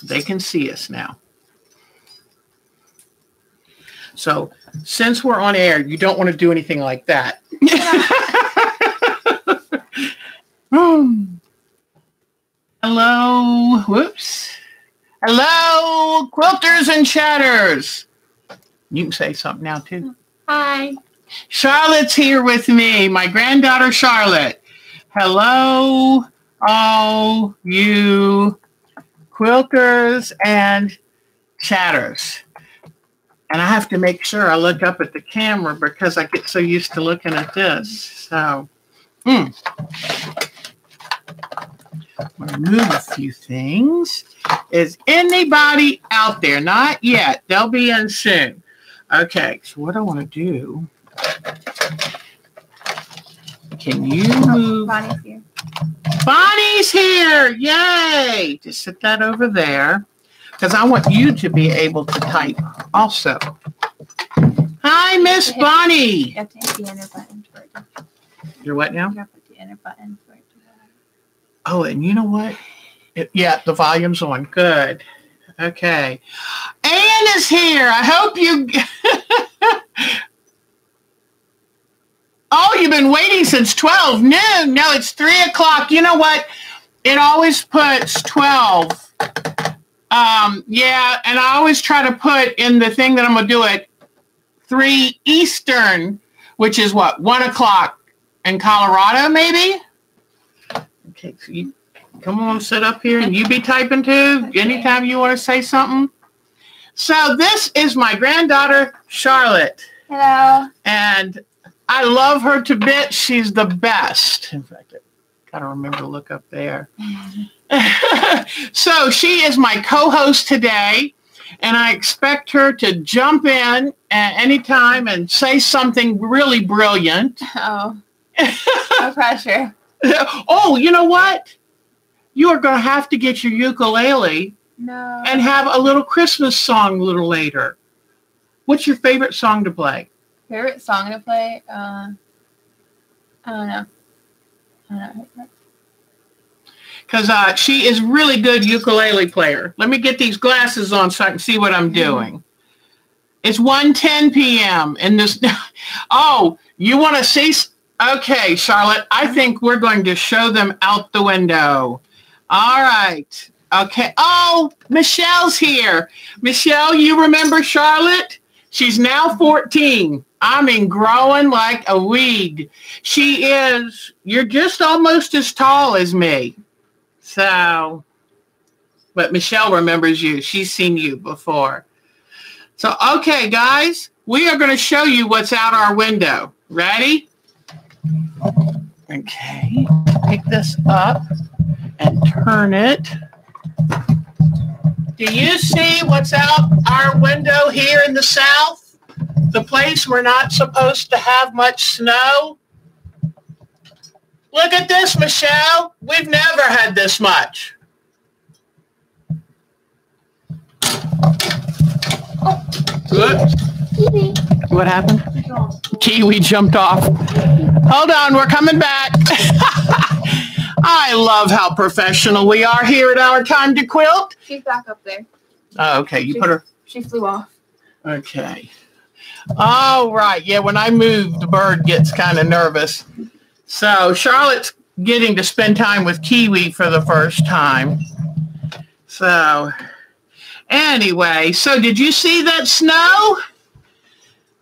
They can see us now. So since we're on air, you don't want to do anything like that. Hello. Whoops. Hello, quilters and chatters. You can say something now, too. Hi. Charlotte's here with me, my granddaughter, Charlotte. Hello, all you quilters and chatters. And I have to make sure I look up at the camera because I get so used to looking at this. So, I'm going to move a few things. Is anybody out there? Not yet. They'll be in soon. Okay, so what I want to do, can you move? Bonnie's here. Bonnie's here. Yay. Just sit that over there because I want you to be able to type also. Hi, Miss Bonnie. You have to hit the enter button for it. You're what now? You have to hit the enter button for it to go. Oh, and you know what? Yeah, the volume's on. Good. Okay. Anne is here. I hope you... Oh, you've been waiting since 12 noon. No, it's 3 o'clock. You know what? It always puts 12. Yeah, and I always try to put in the thing that I'm going to do at 3 Eastern, which is what, 1 o'clock in Colorado, maybe? Okay, so you come on, sit up here, and you be typing too, okay, anytime you want to say something. So this is my granddaughter, Charlotte. Hello. And I love her to bits. She's the best. In fact, I got to remember to look up there. So she is my co-host today, and I expect her to jump in at any time and say something really brilliant. Oh, no pressure. Oh, you know what? You are going to have to get your ukulele and have a little Christmas song a little later. What's your favorite song to play? Favorite song to play? I don't know. Because she is really good ukulele player. Let me get these glasses on so I can see what I'm doing. It's 1:10 p.m. in this. Oh, you want to see? Okay, Charlotte, I think we're going to show them out the window. All right. Okay. Oh, Michelle's here. Michelle, you remember Charlotte? She's now 14. I mean, growing like a weed. She is, you're just almost as tall as me. So, but Michelle remembers you. She's seen you before. So, okay, guys, we are going to show you what's out our window. Ready? Okay, pick this up and turn it. Do you see what's out our window here in the south? The place we're not supposed to have much snow? Look at this, Michelle. We've never had this much. Oops. What happened? Kiwi jumped off. Hold on, we're coming back. I love how professional we are here at Our Time to Quilt. She's back up there. Oh, okay, you put her. She flew off. Okay. All right. Yeah, when I move, the bird gets kind of nervous. So Charlotte's getting to spend time with Kiwi for the first time. So anyway, so did you see that snow?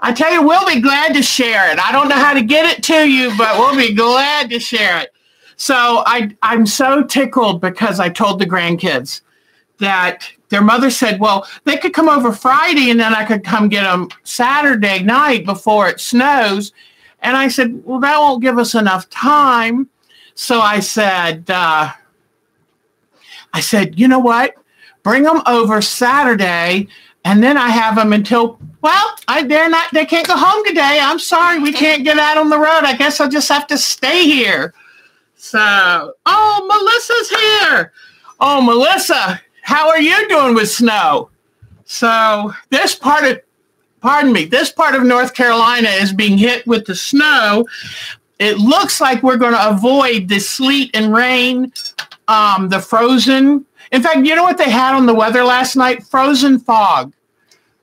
I tell you, we'll be glad to share it. I don't know how to get it to you, but we'll be glad to share it. So I'm so tickled because I told the grandkids that their mother said, well, they could come over Friday and then I could come get them Saturday night before it snows. And I said, well, that won't give us enough time. So I said, you know what? Bring them over Saturday. And then I have them until, well, they can't go home today. I'm sorry. We can't get out on the road. I guess I'll just have to stay here. So, oh, Melissa's here. Oh, Melissa, how are you doing with snow? So this part of North Carolina is being hit with the snow. It looks like we're going to avoid the sleet and rain, the frozen. In fact, you know what they had on the weather last night? Frozen fog.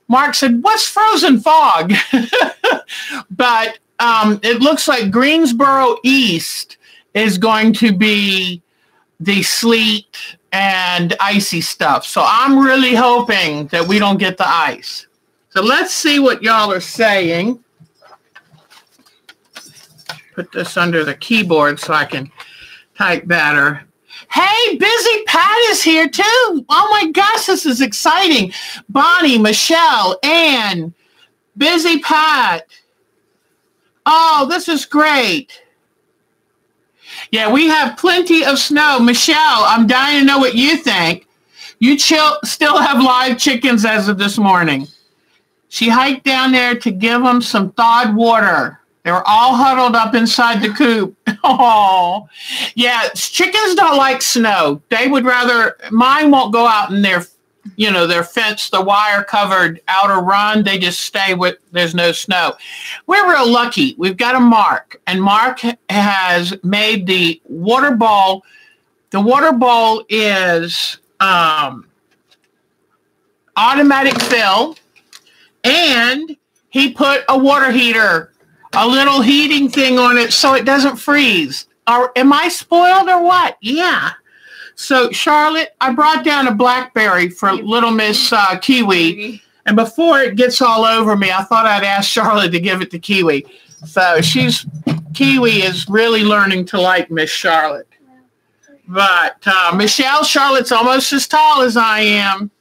Mark said, what's frozen fog? But it looks like Greensboro East is going to be the sleet and icy stuff. So I'm really hoping that we don't get the ice. So let's see what y'all are saying. Put this under the keyboard so I can type better. Hey, Busy Pat is here too. Oh my gosh, this is exciting. Bonnie, Michelle, Ann, Busy Pat. Oh, this is great. Yeah, we have plenty of snow. Michelle, I'm dying to know what you think. You still have live chickens as of this morning. She hiked down there to give them some thawed water. They were all huddled up inside the coop. Oh, yeah, chickens don't like snow. They would rather, mine won't go out in their, their fence, the wire-covered outer run. They just stay with, there's no snow. We're real lucky. We've got a Mark, and Mark has made the water bowl. The water bowl is automatic fill, and he put a water heater, a little heating thing on it so it doesn't freeze. Am I spoiled or what? Yeah. So, Charlotte, I brought down a blackberry for little Miss Kiwi. And before it gets all over me, I thought I'd ask Charlotte to give it to Kiwi. So Kiwi is really learning to like Miss Charlotte. But Michelle, Charlotte's almost as tall as I am.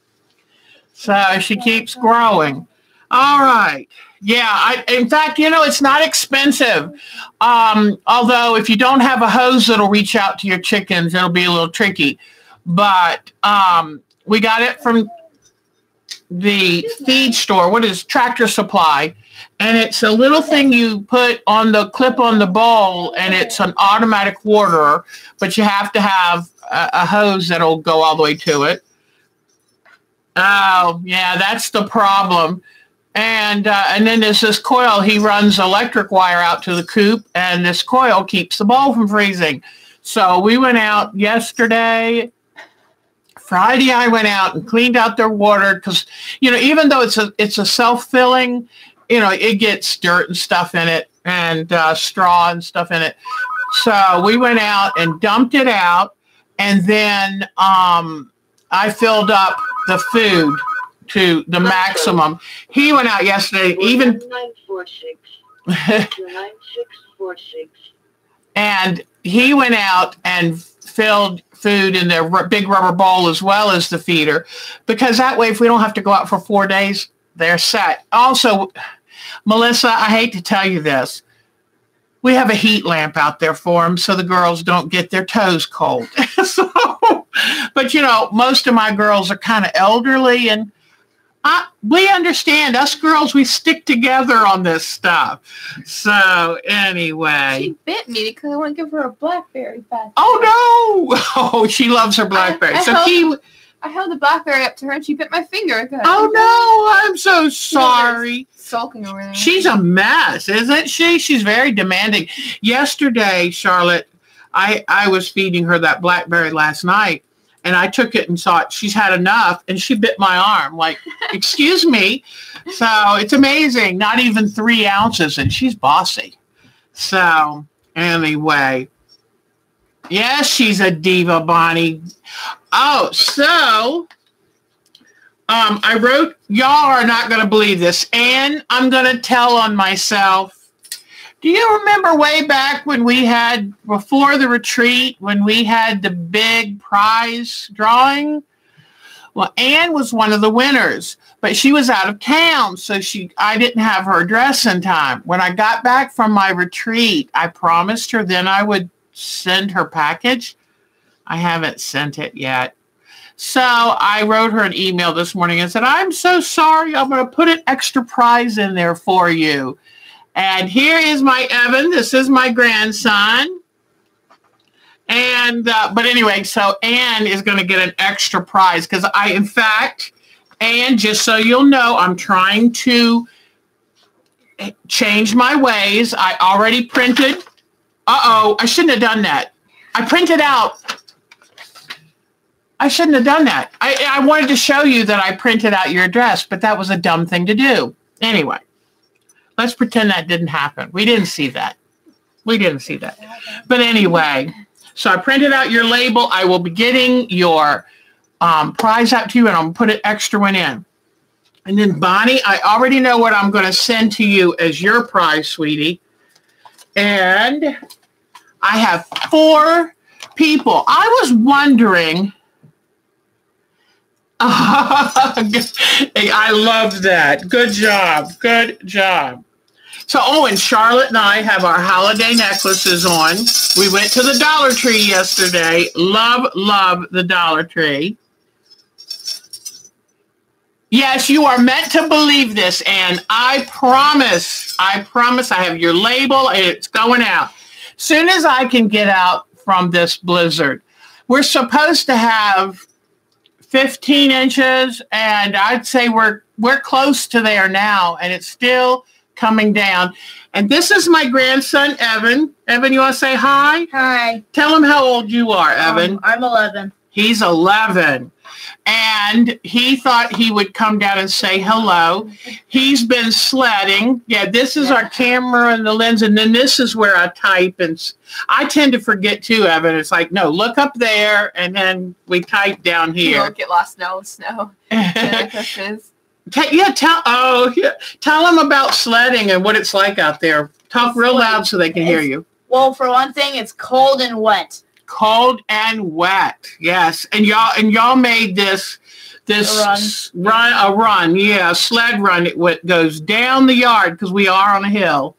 So she keeps growing. All right. Yeah, in fact, it's not expensive. Although if you don't have a hose that'll reach out to your chickens, it'll be a little tricky. But we got it from the feed store. What is Tractor Supply? And it's a little thing you put on the clip on the bowl, and it's an automatic waterer, but you have to have a hose that'll go all the way to it. Oh, yeah, that's the problem. And then there's this coil. He runs electric wire out to the coop, and this coil keeps the bowl from freezing. So we went out yesterday. Friday, I went out and cleaned out their water because, even though it's a self-filling, it gets dirt and stuff in it and straw and stuff in it. So we went out and dumped it out, and then I filled up the food to the maximum. He went out yesterday, even 9646. And he went out and filled food in their big rubber bowl as well as the feeder, because that way, if we don't have to go out for 4 days, they're set. Also, Melissa, I hate to tell you this, we have a heat lamp out there for them so the girls don't get their toes cold. But most of my girls are kind of elderly, and we understand. Us girls, we stick together on this stuff. So anyway, she bit me because I want to give her a blackberry pack. Oh no! Oh, she loves her blackberry. I held the blackberry up to her and she bit my finger. Oh no! I'm so sorry. Sulking over there. She's a mess, isn't she? She's very demanding. Yesterday, Charlotte, I was feeding her that blackberry last night. And I took it and thought she's had enough, and she bit my arm. Like, excuse me. So it's amazing. Not even 3 ounces, and she's bossy. So anyway, yes, she's a diva, Bonnie. Oh, so I wrote. Y'all are not going to believe this, and I'm going to tell on myself. Do you remember way back when we had, before the retreat, when we had the big prize drawing? Well, Anne was one of the winners, but she was out of town, so I didn't have her address in time. When I got back from my retreat, I promised her then I would send her package. I haven't sent it yet. So I wrote her an email this morning and said, I'm so sorry. I'm going to put an extra prize in there for you. And here is my Evan. This is my grandson. And, but anyway, so Anne is going to get an extra prize because in fact, Anne, just so you'll know, I'm trying to change my ways. I already printed. I shouldn't have done that. I printed out I shouldn't have done that. I wanted to show you that I printed out your address, but that was a dumb thing to do. Anyway, let's pretend that didn't happen. We didn't see that. We didn't see that. But anyway, so I printed out your label. I will be getting your prize out to you, and I'm going to put an extra one in. And then, Bonnie, I already know what I'm going to send to you as your prize, sweetie. And I have 4 people. I was wondering... I love that. Good job. Good job. So, and Charlotte and I have our holiday necklaces on. We went to the Dollar Tree yesterday. Love, love the Dollar Tree. Yes, you are meant to believe this, and I promise I have your label, and it's going out. Soon as I can get out from this blizzard, we're supposed to have 15 inches, and I'd say we're close to there now, and it's still coming down. And this is my grandson, Evan. Evan, you want to say hi? Hi. Tell him how old you are, Evan. I'm 11. He's 11. And he thought he would come down and say hello. He's been sledding. Yeah, this is our camera and the lens, and then this is where I type. And I tend to forget too, Evan. It's like, no, look up there, and then we type down here. You won't get lost in snow. Tell them about sledding and what it's like out there. Talk real loud so they can hear you. Well, for one thing, it's cold and wet. Cold and wet, yes. And y'all made this run, yeah, sled run. It goes down the yard because we are on a hill.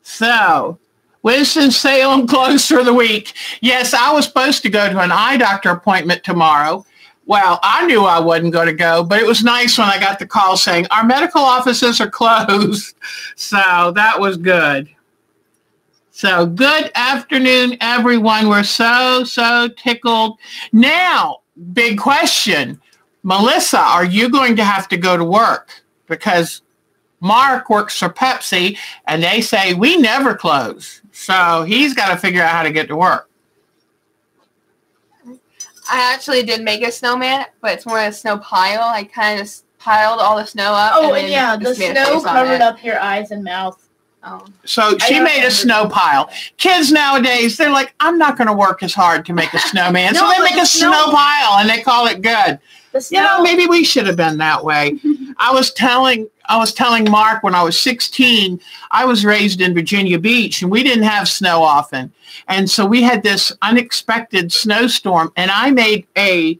So, Winston-Salem closed for the week. Yes, I was supposed to go to an eye doctor appointment tomorrow. Well, I knew I wasn't going to go, but it was nice when I got the call saying our medical offices are closed. So that was good. So good afternoon, everyone. We're so tickled. Now, big question. Melissa, are you going to have to go to work? Because Mark works for Pepsi, and they say we never close. So he's got to figure out how to get to work. I actually did make a snowman, but it's more a snow pile. I kind of just piled all the snow up. Oh, and yeah, the snow covered up your eyes and mouth. Oh. So she made a snow pile. Kids nowadays, they're like, I'm not going to work as hard to make a snowman. So they make a snow pile, and they call it good. Maybe we should have been that way. I was telling Mark when I was 16, I was raised in Virginia Beach, and we didn't have snow often. And so we had this unexpected snowstorm, and I made a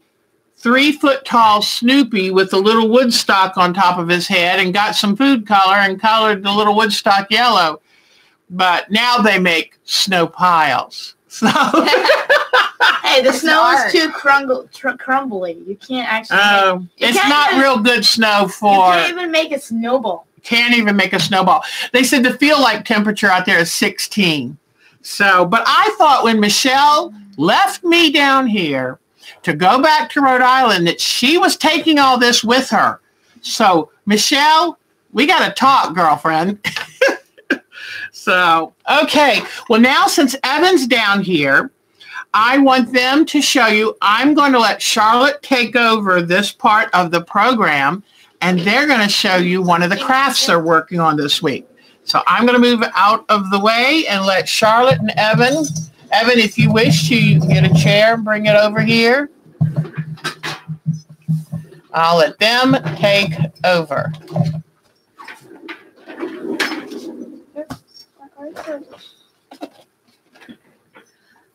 3-foot-tall Snoopy with a little Woodstock on top of his head and got some food color and colored the little Woodstock yellow. But now they make snow piles. So hey, the snow is too crumbly. You can't actually. It's not real good snow for. You can't even make a snowball. Can't even make a snowball. They said the feel-like temperature out there is 16. So, but I thought when Michelle left me down here to go back to Rhode Island that she was taking all this with her. So, Michelle, we got to talk, girlfriend. So, okay. Well, now since Evan's down here, I want them to show you. I'm going to let Charlotte take over this part of the program, and they're going to show you one of the crafts they're working on this week. So I'm going to move out of the way and let Charlotte and Evan, if you wish to, you can get a chair and bring it over here. I'll let them take over.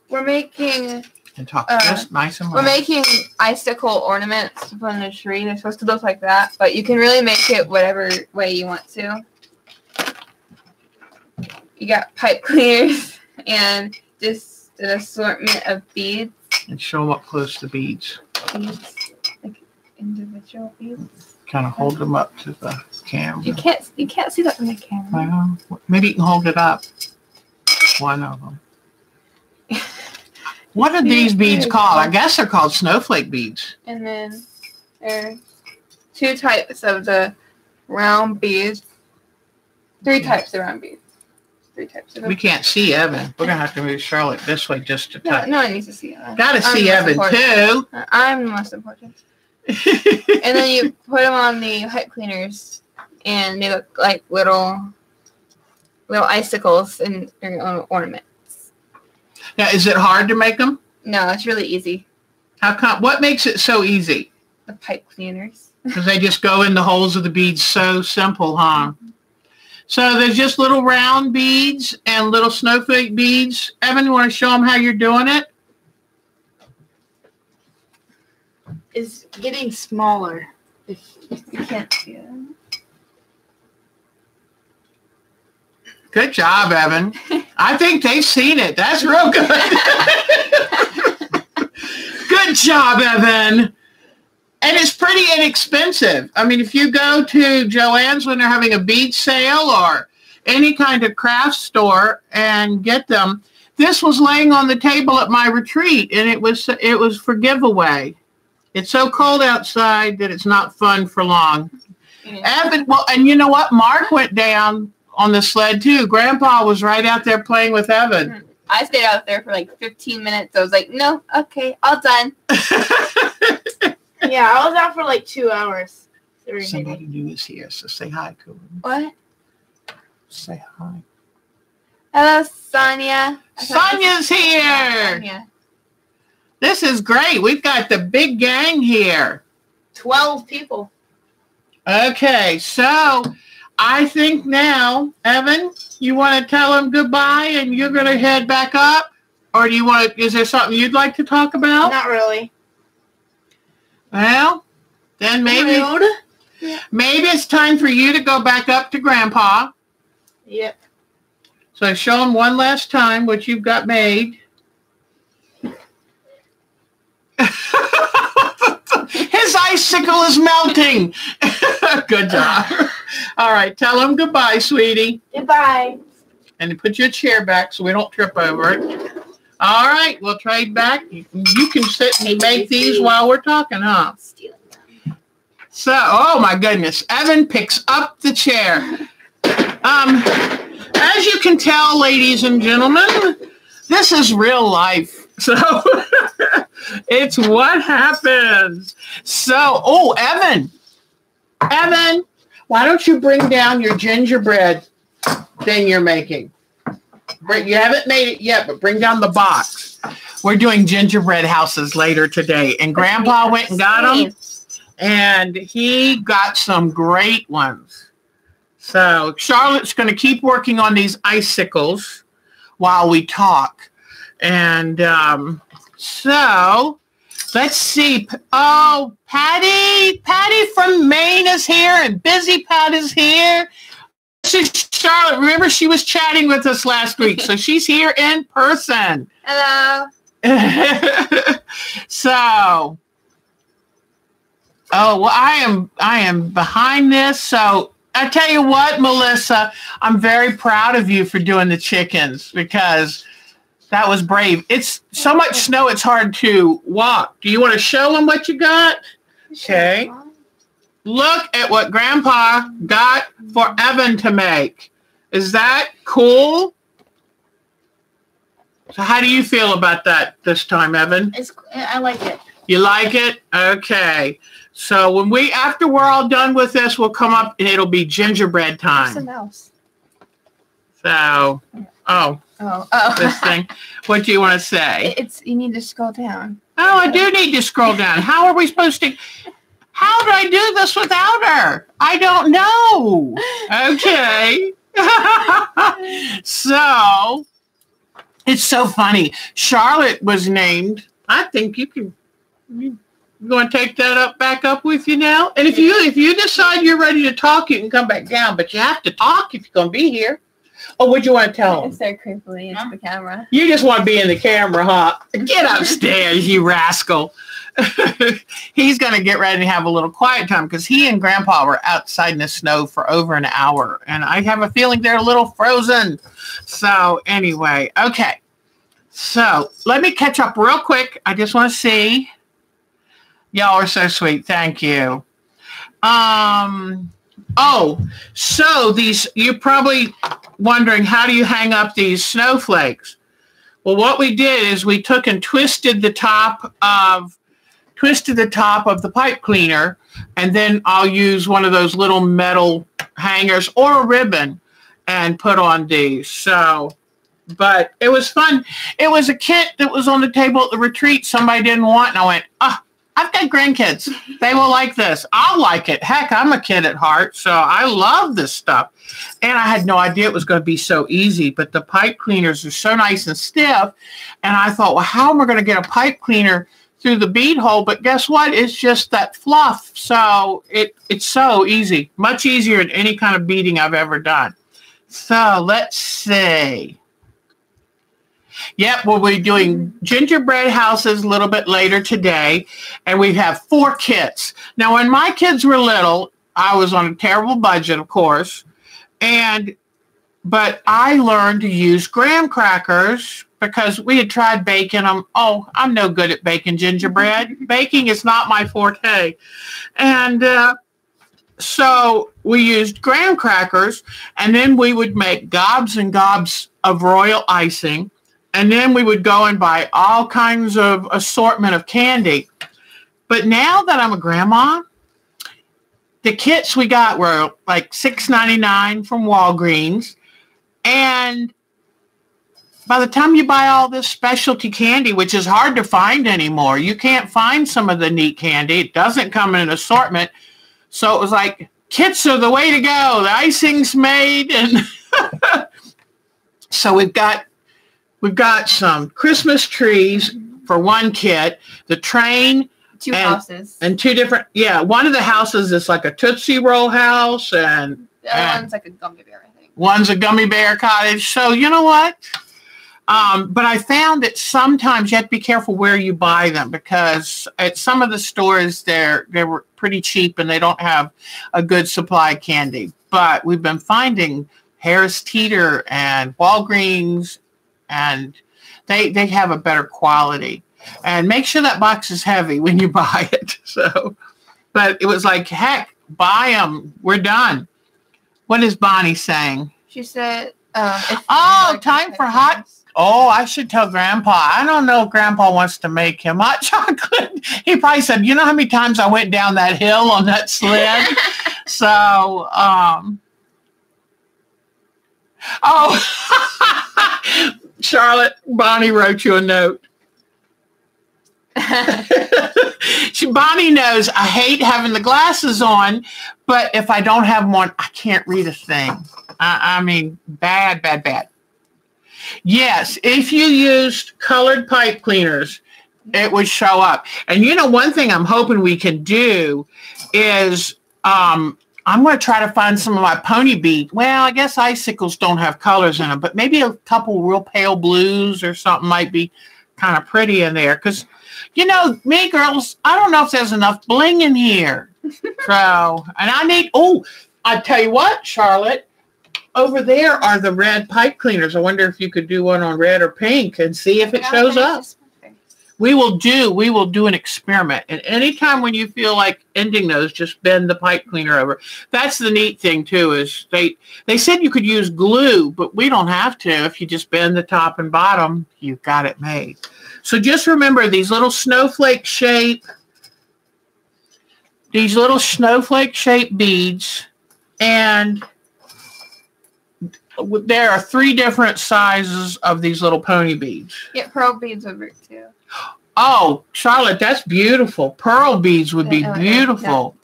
We're making And talk just nice and loud. We're making icicle ornaments to put on the tree. They're supposed to look like that, but you can really make it whatever way you want to. You got pipe cleaners and just an assortment of beads. And show them up close, the beads. Like individual beads. Kind of hold them up to the camera. You can't see that on the camera. Well, maybe you can hold it up. One of them. What are these beads called? I guess they're called snowflake beads. And then there's 2 types of the round beads. 3 types of round beads. 3 types of We can't see Evan. We're going to have to move Charlotte this way just to touch. No one needs to see Evan. Got to see Evan, too. I'm the most important. And then you put them on the pipe cleaners, and they look like little icicles in your own ornaments. Now, is it hard to make them? No, it's really easy. How come? What makes it so easy? The pipe cleaners. Because they just go in the holes of the beads. So simple, huh? So there's just little round beads and little snowflake beads. Evan, you want to show them how you're doing it? It's getting smaller. If you can't see it. Good job, Evan. I think they've seen it. That's real good. Good job, Evan. And it's pretty inexpensive. I mean, if you go to Joann's when they're having a bead sale or any kind of craft store and get them, this was laying on the table at my retreat, and it was for giveaway. It's so cold outside that it's not fun for long. Evan, well, and you know what? Mark went down on the sled too. Grandpa was right out there playing with Evan. I stayed out there for like 15 minutes. I was like, no, okay, all done. Yeah, I was out for like 2 hours. Somebody new is here, so say hi to him. What? Say hi. Hello, Sonia. Sonia's here. Sonia. This is great. We've got the big gang here. 12 people. Okay, so I think now, Evan, you want to tell them goodbye and you're going to head back up? Or do you want to, is there something you'd like to talk about? Not really. Well, then maybe it's time for you to go back up to Grandpa. Yep. So show him one last time what you've got made. His icicle is melting. Good job. All right, tell him goodbye, sweetie. Goodbye. And put your chair back so we don't trip over it. All right, we'll trade back. You can sit and make these while we're talking, huh? So, oh my goodness, Evan picks up the chair. As you can tell, ladies and gentlemen, this is real life. So it's what happens. So, oh, Evan, why don't you bring down your gingerbread thing you're making? You haven't made it yet, but bring down the box. We're doing gingerbread houses later today. And Grandpa went and got them. And he got some great ones. So Charlotte's going to keep working on these icicles while we talk. And so let's see. Oh, Patty from Maine is here, and Busy Pat is here. This is Charlotte. Remember, she was chatting with us last week, so she's here in person. Hello. So, oh well, I am behind this. So I tell you what, Melissa, I'm very proud of you for doing the chickens because that was brave. It's so much snow, it's hard to walk. Do you want to show them what you got? Okay. Look at what Grandpa got for Evan to make. Is that cool? So how do you feel about that this time, Evan? I like it. You like it? Okay. So after we're all done with this, we'll come up and it'll be gingerbread time. Where's the mouse? So, this thing. What do you want to say? You need to scroll down. Oh, I do need to scroll down. How are we supposed to? How do I do this without her? I don't know. Okay. So, it's so funny. Charlotte was named. I think you going to take that back up with you now? And if you decide you're ready to talk, you can come back down. But you have to talk if you're going to be here. Oh, what do you want to tell them? Start creepily into the camera. You just want to be in the camera, huh? Get upstairs, you rascal. He's going to get ready to have a little quiet time because he and Grandpa were outside in the snow for over an hour. And I have a feeling they're a little frozen. So anyway, okay. So let me catch up real quick. I just want to see. Y'all are so sweet. Thank you. Oh, so these, you're probably wondering, how do you hang up these snowflakes? Well, what we did is we took and twisted the top of the pipe cleaner, and then I'll use one of those little metal hangers or a ribbon and put on these. So, but it was fun. It was a kit that was on the table at the retreat somebody didn't want, and I went, I've got grandkids. They will like this. I'll like it. Heck, I'm a kid at heart, so I love this stuff. And I had no idea it was going to be so easy, but the pipe cleaners are so nice and stiff, and I thought, well, how am I going to get a pipe cleaner through the bead hole? But guess what? It's just that fluff, so it's so easy. Much easier than any kind of beading I've ever done. So let's see. Yep, we'll be doing gingerbread houses a little bit later today, and we have 4 kits. Now, when my kids were little, I was on a terrible budget, of course, but I learned to use graham crackers because we had tried baking them. Oh, I'm no good at baking gingerbread. Baking is not my forte. And so we used graham crackers, and then we would make gobs and gobs of royal icing. And then we would go and buy all kinds of assortment of candy. But now that I'm a grandma, the kits we got were like $6.99 from Walgreens. And by the time you buy all this specialty candy, which is hard to find anymore, you can't find some of the neat candy. It doesn't come in an assortment. So it was like, kits are the way to go. The icing's made. And so we've got some Christmas trees for one kit, the train. 2 houses. And 2 different, one of the houses is like a Tootsie Roll house. And the other one's like a gummy bear, I think. One's a gummy bear cottage. So you know what? But I found that sometimes you have to be careful where you buy them, because at some of the stores they were pretty cheap and they don't have a good supply of candy. But we've been finding Harris Teeter and Walgreens, and they have a better quality. And make sure that box is heavy when you buy it. So, but it was like, heck, buy them. We're done. What is Bonnie saying? She said, time for hot. Oh, I should tell Grandpa. I don't know if Grandpa wants to make him hot chocolate. He probably said, you know how many times I went down that hill on that sled? So, Charlotte, Bonnie wrote you a note. Bonnie knows I hate having the glasses on, but if I don't have them on, I can't read a thing. I mean, bad. Yes, if you used colored pipe cleaners, it would show up. And you know, one thing I'm hoping we can do is I'm going to try to find some of my pony beads. Well, I guess icicles don't have colors in them, but maybe a couple real pale blues or something might be kind of pretty in there. Because, you know, me girls, I don't know if there's enough bling in here. So, and I need, I tell you what, Charlotte, over there are the red pipe cleaners. I wonder if you could do one on red or pink and see if it shows up. We will do an experiment. And anytime when you feel like ending those, just bend the pipe cleaner over. That's the neat thing too, is they said you could use glue, but we don't have to. If you just bend the top and bottom, you've got it made. So just remember these little snowflake shape beads, and there are 3 different sizes of these little pony beads. Get pearl beads over it too. Oh, Charlotte, that's beautiful. Pearl beads would be beautiful.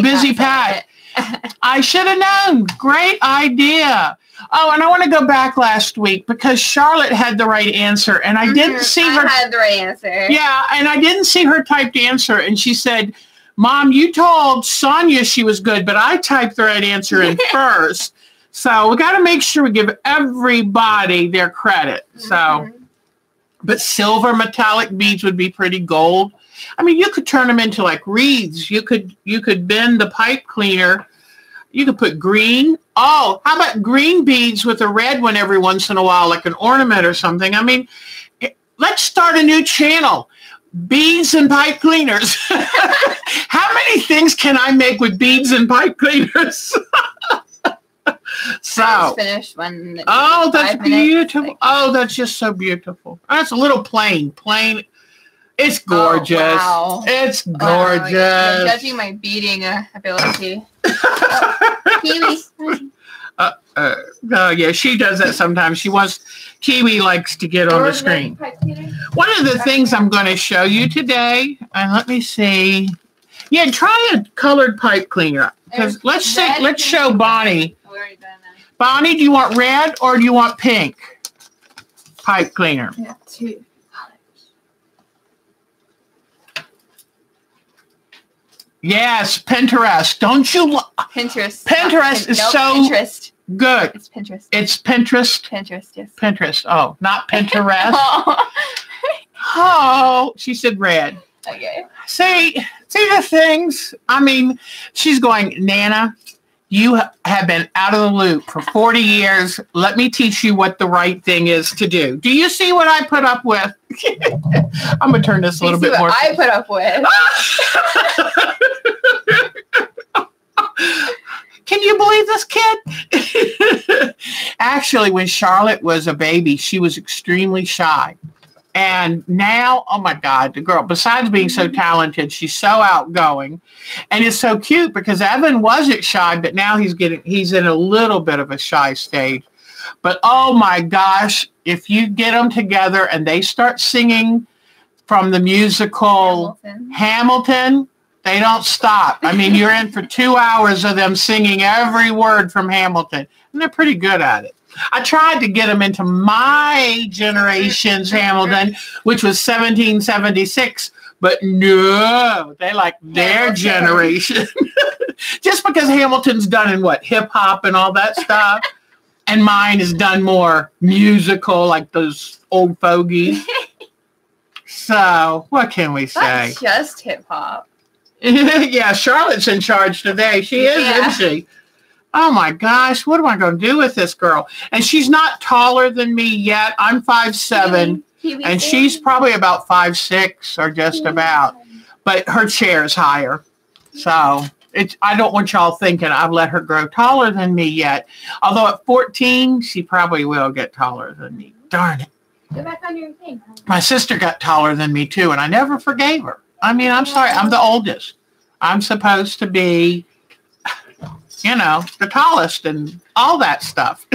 Busy Pat. I should have known. Great idea. Oh, and I want to go back last week because Charlotte had the right answer, and I didn't see her. I had the right answer. Yeah, and I didn't see her typed answer, and she said, Mom, you told Sonia she was good, but I typed the right answer in first. So we got to make sure we give everybody their credit. So, but silver metallic beads would be pretty. Gold. I mean, you could turn them into like wreaths. You could bend the pipe cleaner. You could put green. Oh, how about green beads with a red one every once in a while, like an ornament or something? I mean, let's start a new channel. beads and pipe cleaners. How many things can I make with beads and pipe cleaners? So, I just finished one. Oh, that's 5 minutes, beautiful. like, Oh, that's just so beautiful. That's a little plain. It's gorgeous. Oh, wow. It's Wow, gorgeous. you're judging my beading ability. Kiwi. Yeah, she does that sometimes. Kiwi likes to get on the screen. One of the things I'm going to show you today, and let me see. Yeah, try a colored pipe cleaner. Because let's show Bonnie. Bonnie, do you want red or do you want pink pipe cleaner? Yeah, 2 colors. Yes, Pinterest. Don't you? Pinterest. Pinterest is so Pinterest. good. It's Pinterest. It's Pinterest. Pinterest, yes. Pinterest. Oh, not Pinterest. Oh. Oh, she said red. Okay. See the things. I mean, she's going, Nana, you have been out of the loop for 40 years. Let me teach you what the right thing is to do. Do you see what I put up with? I'm going to turn this a little bit more. I put up with. Can you believe this kid? Actually, when Charlotte was a baby, she was extremely shy. And now, oh my God, the girl, besides being so talented, she's so outgoing. And it's so cute because Evan wasn't shy, but now he's in a little bit of a shy stage. But oh my gosh, if you get them together and they start singing from the musical Hamilton, they don't stop. I mean, you're in for 2 hours of them singing every word from Hamilton. And they're pretty good at it. I tried to get them into my generation's Hamilton, which was 1776, but no, they like their generation. Just because Hamilton's done in what, hip hop and all that stuff, and mine is done more musical, like those old fogies. So what can we say? That's just hip hop. Yeah, Charlotte's in charge today. She is, isn't she? Oh my gosh, what am I going to do with this girl? And she's not taller than me yet. I'm 5'7", and she's probably about 5'6", or just about. But her chair is higher. So I don't want y'all thinking I've let her grow taller than me yet. Although at 14, she probably will get taller than me. Darn it. Go back on your thing. My sister got taller than me too, and I never forgave her. I mean, I'm sorry. I'm the oldest. I'm supposed to be, you know, the tallest and all that stuff.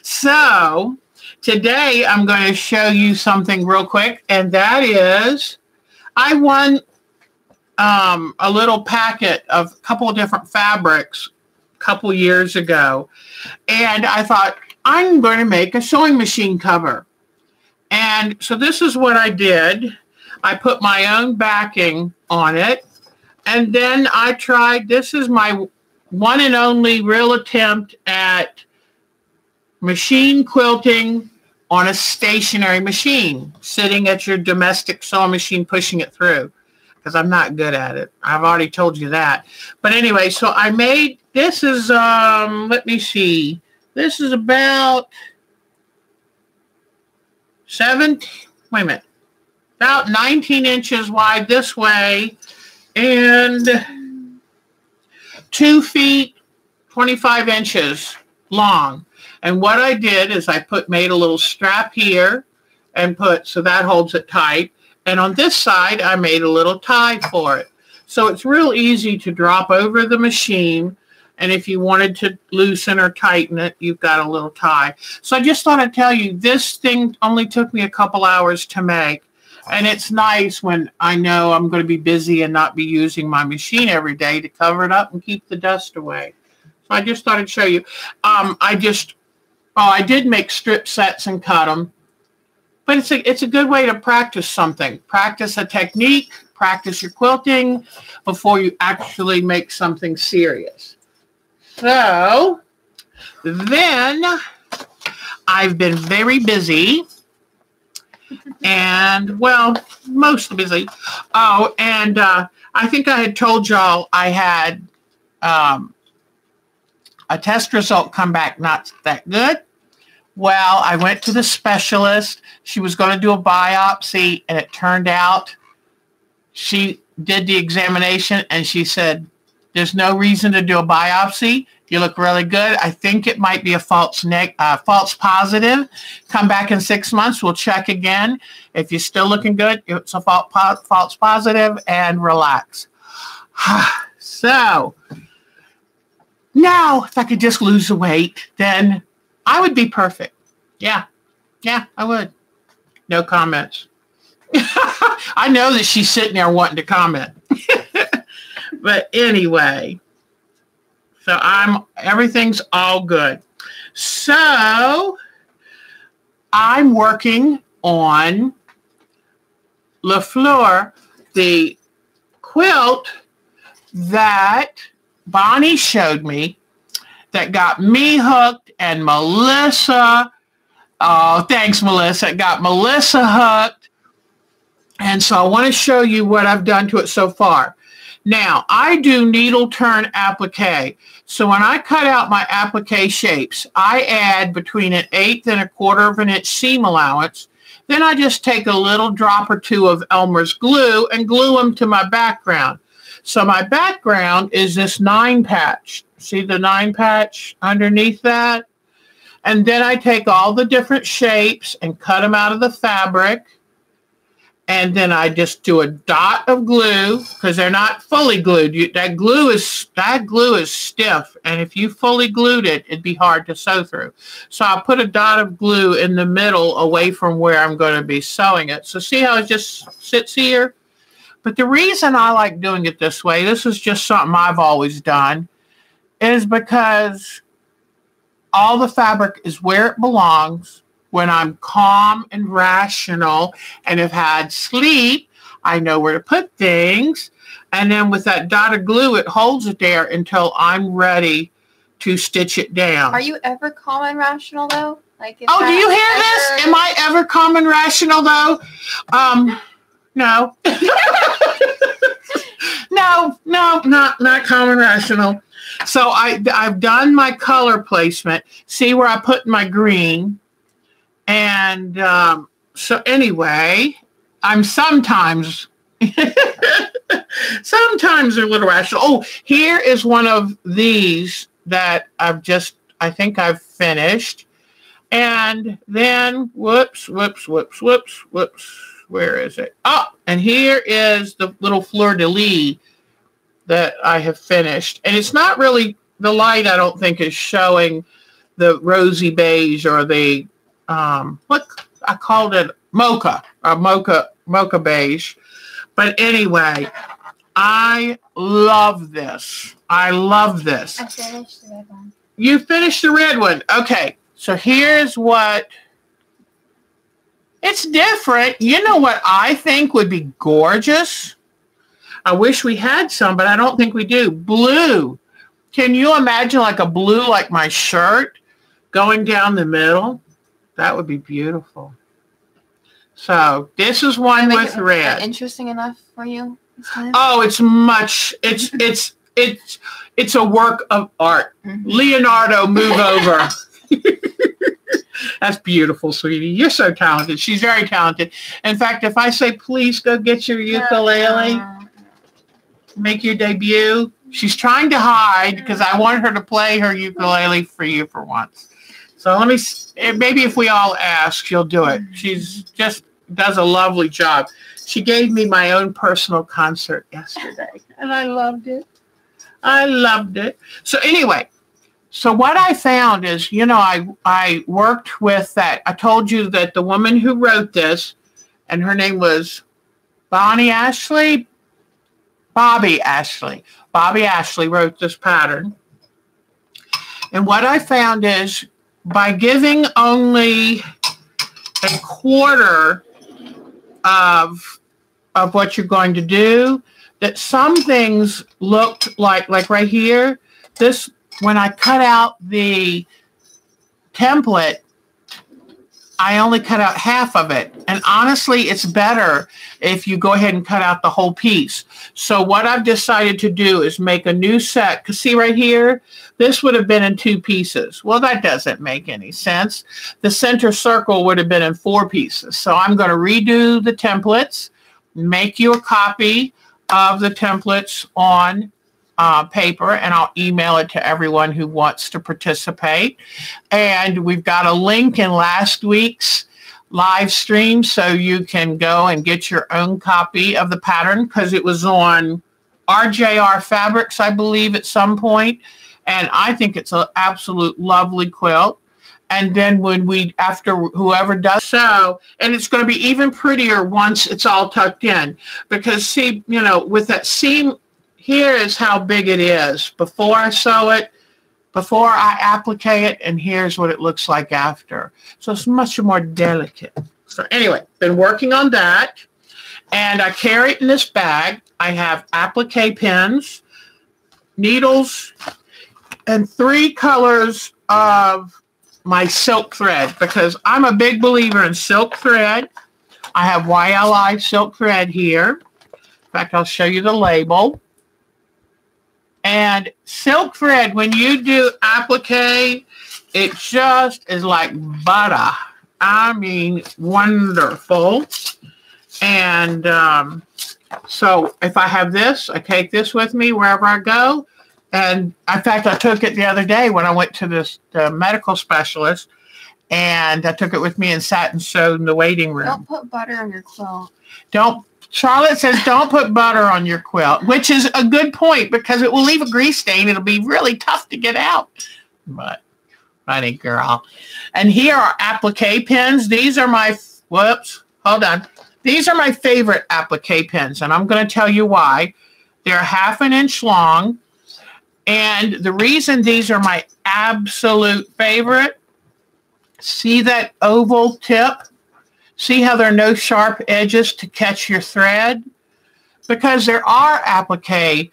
So today I'm going to show you something real quick, and that is I won a little packet of a couple of different fabrics a couple years ago, and I thought I'm going to make a sewing machine cover. And so this is what I did. I put my own backing on it, and then I tried, this is my one and only real attempt at machine quilting on a stationary machine, sitting at your domestic sewing machine, pushing it through, because I'm not good at it. I've already told you that. But anyway, so I made, this is, let me see, this is about about 19 inches wide this way, and 2 feet, 25 inches long. And what I did is I made a little strap here and so that holds it tight. And on this side, I made a little tie for it. So it's real easy to drop over the machine. And if you wanted to loosen or tighten it, you've got a little tie. So I just thought I'd tell you, this thing only took me a couple hours to make. And it's nice when I know I'm going to be busy and not be using my machine every day to cover it up and keep the dust away. So I just thought I'd show you. I did make strip sets and cut them. But it's a good way to practice something. Practice a technique, practice your quilting before you actually make something serious. So then I've been very busy. And, well, mostly busy. Oh, and I think I had told y'all I had a test result come back not that good. Well, I went to the specialist. She was going to do a biopsy, and it turned out she did the examination, and she said, there's no reason to do a biopsy. You look really good. I think it might be a false positive. Come back in 6 months. We'll check again. If you're still looking good, it's a false positive, and relax. So now, if I could just lose the weight, then I would be perfect. Yeah, I would. No comments. I know that she's sitting there wanting to comment. But anyway, so everything's all good. So I'm working on Le Fleur, the quilt that Bonnie showed me that got me hooked, and Melissa, oh, thanks, Melissa, it got Melissa hooked. And so I want to show you what I've done to it so far. Now, I do needle turn applique. So when I cut out my applique shapes, I add between 1/8 and 1/4 of an inch seam allowance. Then I just take a little drop or two of Elmer's glue and glue them to my background. So my background is this 9 patch. See the 9 patch underneath that? And then I take all the different shapes and cut them out of the fabric. And then I just do a dot of glue, because they're not fully glued. That glue is stiff, and if you fully glued it, it'd be hard to sew through. So I'll put a dot of glue in the middle away from where I'm going to be sewing it. So see how it just sits here? But the reason I like doing it this way, this is just something I've always done, is because all the fabric is where it belongs. When I'm calm and rational and have had sleep, I know where to put things. And then with that dot of glue, it holds it there until I'm ready to stitch it down. Are you ever calm and rational, though? Like, oh, do you hear this? Am I ever calm and rational, though? No. No, not calm and rational. So I've done my color placement. See where I put my green. And so anyway, I'm sometimes a little rational. Oh, here is one of these that I think I've finished. And then, whoops. Where is it? Oh, and here is the little fleur-de-lis that I have finished. And it's not really, the light I don't think is showing the rosy beige or the what I called it mocha beige. But anyway, I love this. I finished the red one. You finished the red one. Okay. So here's what it's different. You know what I think would be gorgeous? I wish we had some, but I don't think we do. Blue. Can you imagine like a blue like my shirt going down the middle? That would be beautiful. So this is one with red. Interesting enough for you? Oh, it's a work of art. Mm-hmm. Leonardo, move over. That's beautiful, sweetie. You're so talented. She's very talented. In fact, if I say, please go get your ukulele, make your debut, she's trying to hide because I want her to play her ukulele for you for once. So let me, maybe if we all ask, she'll do it. She's just does a lovely job. She gave me my own personal concert yesterday, and I loved it. So anyway, so what I found is, I worked with that. I told you that the woman who wrote this, and her name was Bobby Ashley wrote this pattern. And what I found is, by giving only 1/4 of what you're going to do, that some things looked like right here, this, when I cut out the template, I only cut out half of it. And honestly, it's better if you go ahead and cut out the whole piece. So what I've decided to do is make a new set. Because see right here, this would have been in 2 pieces. Well, that doesn't make any sense. The center circle would have been in 4 pieces. So I'm going to redo the templates, make you a copy of the templates on paper, and I'll email it to everyone who wants to participate. And we've got a link in last week's live stream so you can go and get your own copy of the pattern, because it was on RJR Fabrics, I believe, at some point. And I think it's an absolute lovely quilt. And then after whoever does so, and it's going to be even prettier once it's all tucked in, because see, you know, with that seam, here is how big it is before I sew it, before I applique it, and here's what it looks like after. So it's much more delicate. So anyway, been working on that, and I carry it in this bag. I have applique pins, needles, and 3 colors of my silk thread, because I'm a big believer in silk thread. I have YLI silk thread here. In fact, I'll show you the label. And silk thread, when you do applique, it just is like butter. I mean, wonderful. And so if I have this, I take this with me wherever I go. And in fact, I took it the other day when I went to the medical specialist, and I took it with me and sat and sewed in the waiting room. Don't put butter on your quilt. Charlotte says don't put butter on your quilt, which is a good point, because it will leave a grease stain. It'll be really tough to get out. But, funny girl. And here are applique pins. These are my, hold on. These are my favorite applique pins, and I'm going to tell you why. They're 1/2 inch long, and the reason these are my absolute favorite, see that oval tip? See how there are no sharp edges to catch your thread? Because there are applique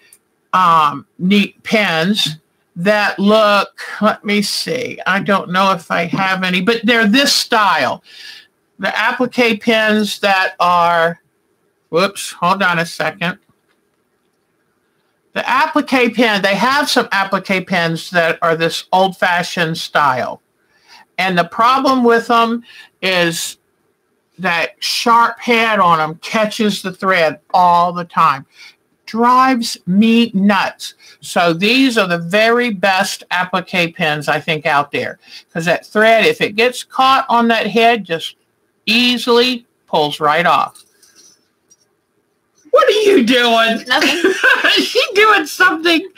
neat pins that look, let me see, I don't know if I have any, but they're this style. The applique pins that are, hold on a second. The applique pen, they have some applique pens that are this old-fashioned style. And the problem with them is that sharp head on them catches the thread all the time. Drives me nuts. So these are the very best applique pins I think out there, because that thread, if it gets caught on that head, just easily pulls right off. What are you doing? Nothing. Is she doing something?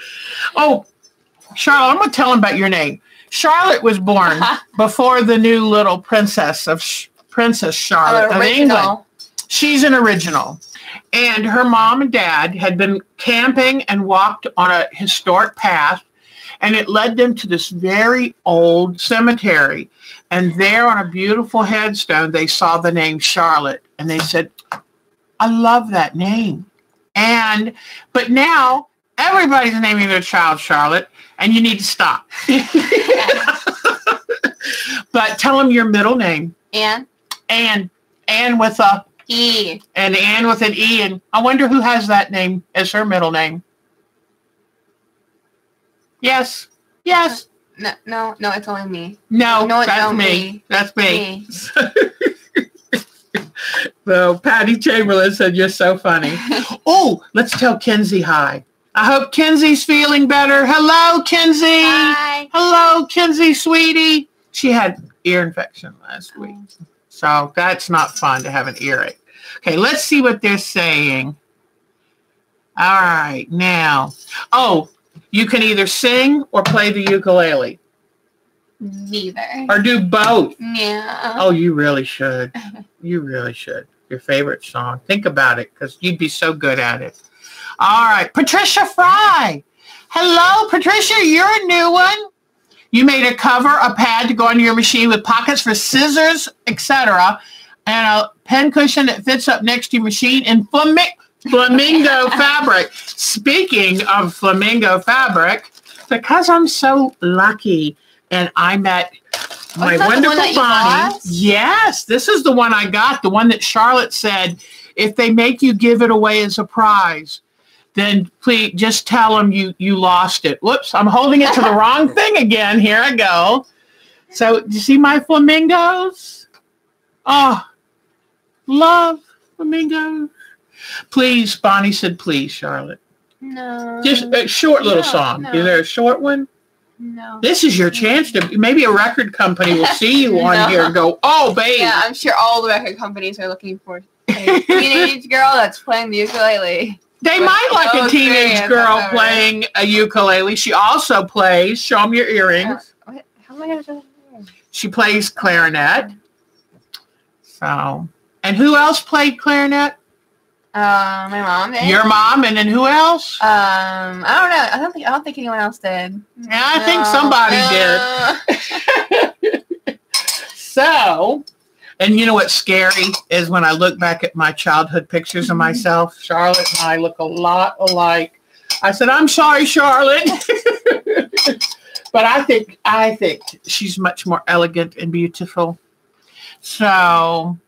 Oh, Charlotte, I'm going to tell them about your name. Charlotte was born before the new little princess of Princess Charlotte of England. She's an original. And her mom and dad had been camping and walked on a historic path, and it led them to this very old cemetery. And there on a beautiful headstone, they saw the name Charlotte, and they said, I love that name. But now everybody's naming their child Charlotte, and you need to stop. But tell them your middle name. Anne. Anne with a E. And Anne with an E. And I wonder who has that name as her middle name. Yes. Yes. No, it's only me. No, that's me. That's me. So Patty Chamberlain said, you're so funny. Oh, let's tell Kenzie hi. I hope Kenzie's feeling better. Hello, Kenzie. Hi. Hello, Kenzie, sweetie. She had ear infection last week. So that's not fun to have an earache. Okay, let's see what they're saying. All right, now. Oh, you can either sing or play the ukulele. Neither. Or do both. Yeah. Oh, you really should. You really should. Your favorite song. Think about it, because you'd be so good at it. All right. Patricia Fry. Hello, Patricia. You're a new one. You made a cover, a pad to go on your machine with pockets for scissors, etc., and a pen cushion that fits up next to your machine in flamingo fabric. Speaking of flamingo fabric, because I'm so lucky and I met my wonderful Bonnie. Yes, this is the one I got. The one that Charlotte said, if they make you give it away as a prize, then please just tell them you lost it. Whoops, I'm holding it to the wrong thing again. Here I go. So, do you see my flamingos? Oh, love flamingos. Please, Bonnie said, please, Charlotte. No. Just a short little song. No. Is there a short one? No. This is your chance to, maybe a record company will see you on here and go, oh, babe. Yeah, I'm sure all the record companies are looking for a teenage girl that's playing the ukulele. They might like a teenage girl playing a ukulele. She also plays, show them your earrings. How am I going to show them? She plays clarinet. So, and who else played clarinet? My mom did. Your mom, and then who else? I don't know. I don't think anyone else did. Yeah, I think somebody did. So, and you know what's scary is when I look back at my childhood pictures of myself, Charlotte and I look a lot alike. I said, I'm sorry, Charlotte. But I think she's much more elegant and beautiful. So,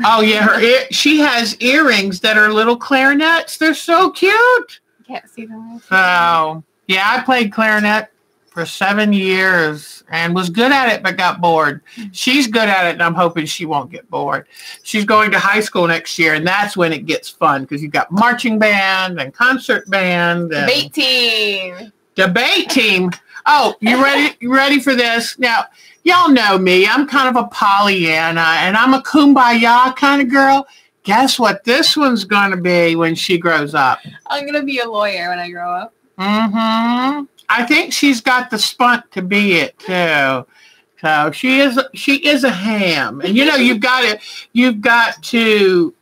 oh yeah, she has earrings that are little clarinets. They're so cute. Can't see them. So, yeah, I played clarinet for 7 years and was good at it, but got bored. She's good at it, and I'm hoping she won't get bored. She's going to high school next year, and that's when it gets fun because you've got marching band and concert band. And debate team. Debate team. Oh, you ready? You ready for this? Now, y'all know me. I'm kind of a Pollyanna, and I'm a kumbaya kind of girl. Guess what this one's going to be when she grows up? I'm going to be a lawyer when I grow up. Mm-hmm. I think she's got the spunk to be it, too. So she is a ham. And, you know, you've got to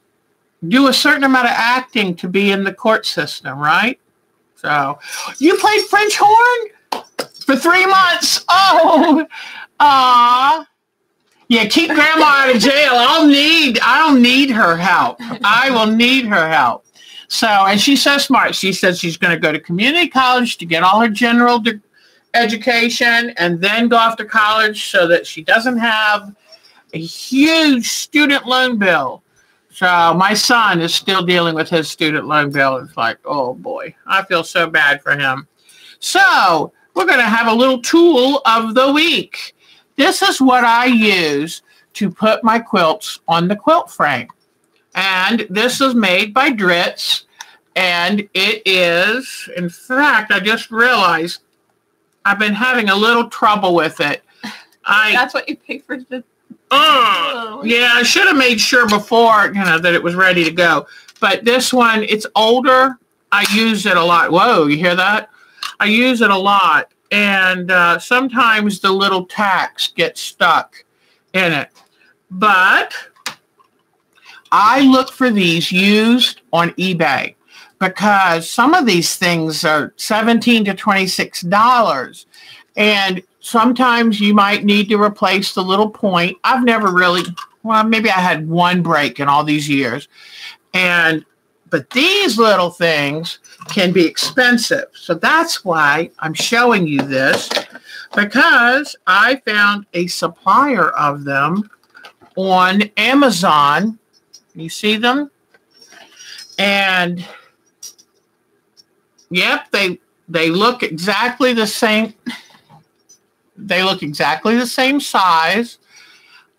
do a certain amount of acting to be in the court system, right? So you played French horn? For 3 months. Oh, yeah. Keep Grandma out of jail. I don't need her help. I will need her help. So, and she's so smart. She says she's going to go to community college to get all her general education, and then go off to college so that she doesn't have a huge student loan bill. So my son is still dealing with his student loan bill. It's like, oh boy, I feel so bad for him. So we're going to have a little tool of the week. This is what I use to put my quilts on the quilt frame. And this is made by Dritz. And it is, in fact, I just realized I've been having a little trouble with it. That's what you picked for the... Yeah, I should have made sure before, that it was ready to go. But this one, it's older. I use it a lot. Whoa, you hear that? I use it a lot, and sometimes the little tacks get stuck in it. But I look for these used on eBay because some of these things are $17 to $26, and sometimes you might need to replace the little point. I've never really, well, maybe I had one break in all these years, but these little things can be expensive. So that's why I'm showing you this, because I found a supplier of them on Amazon. You see them? And yep, they look exactly the same. They look exactly the same size.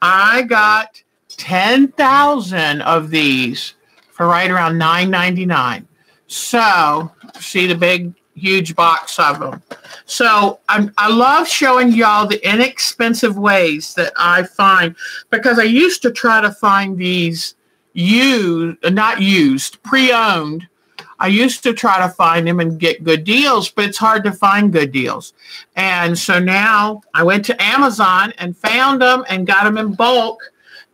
I got 10,000 of these for right around $9.99. So, see the big, huge box of them. So, I love showing y'all the inexpensive ways that I find, because I used to try to find these pre-owned. I used to try to find them and get good deals, but it's hard to find good deals. And so now I went to Amazon and found them and got them in bulk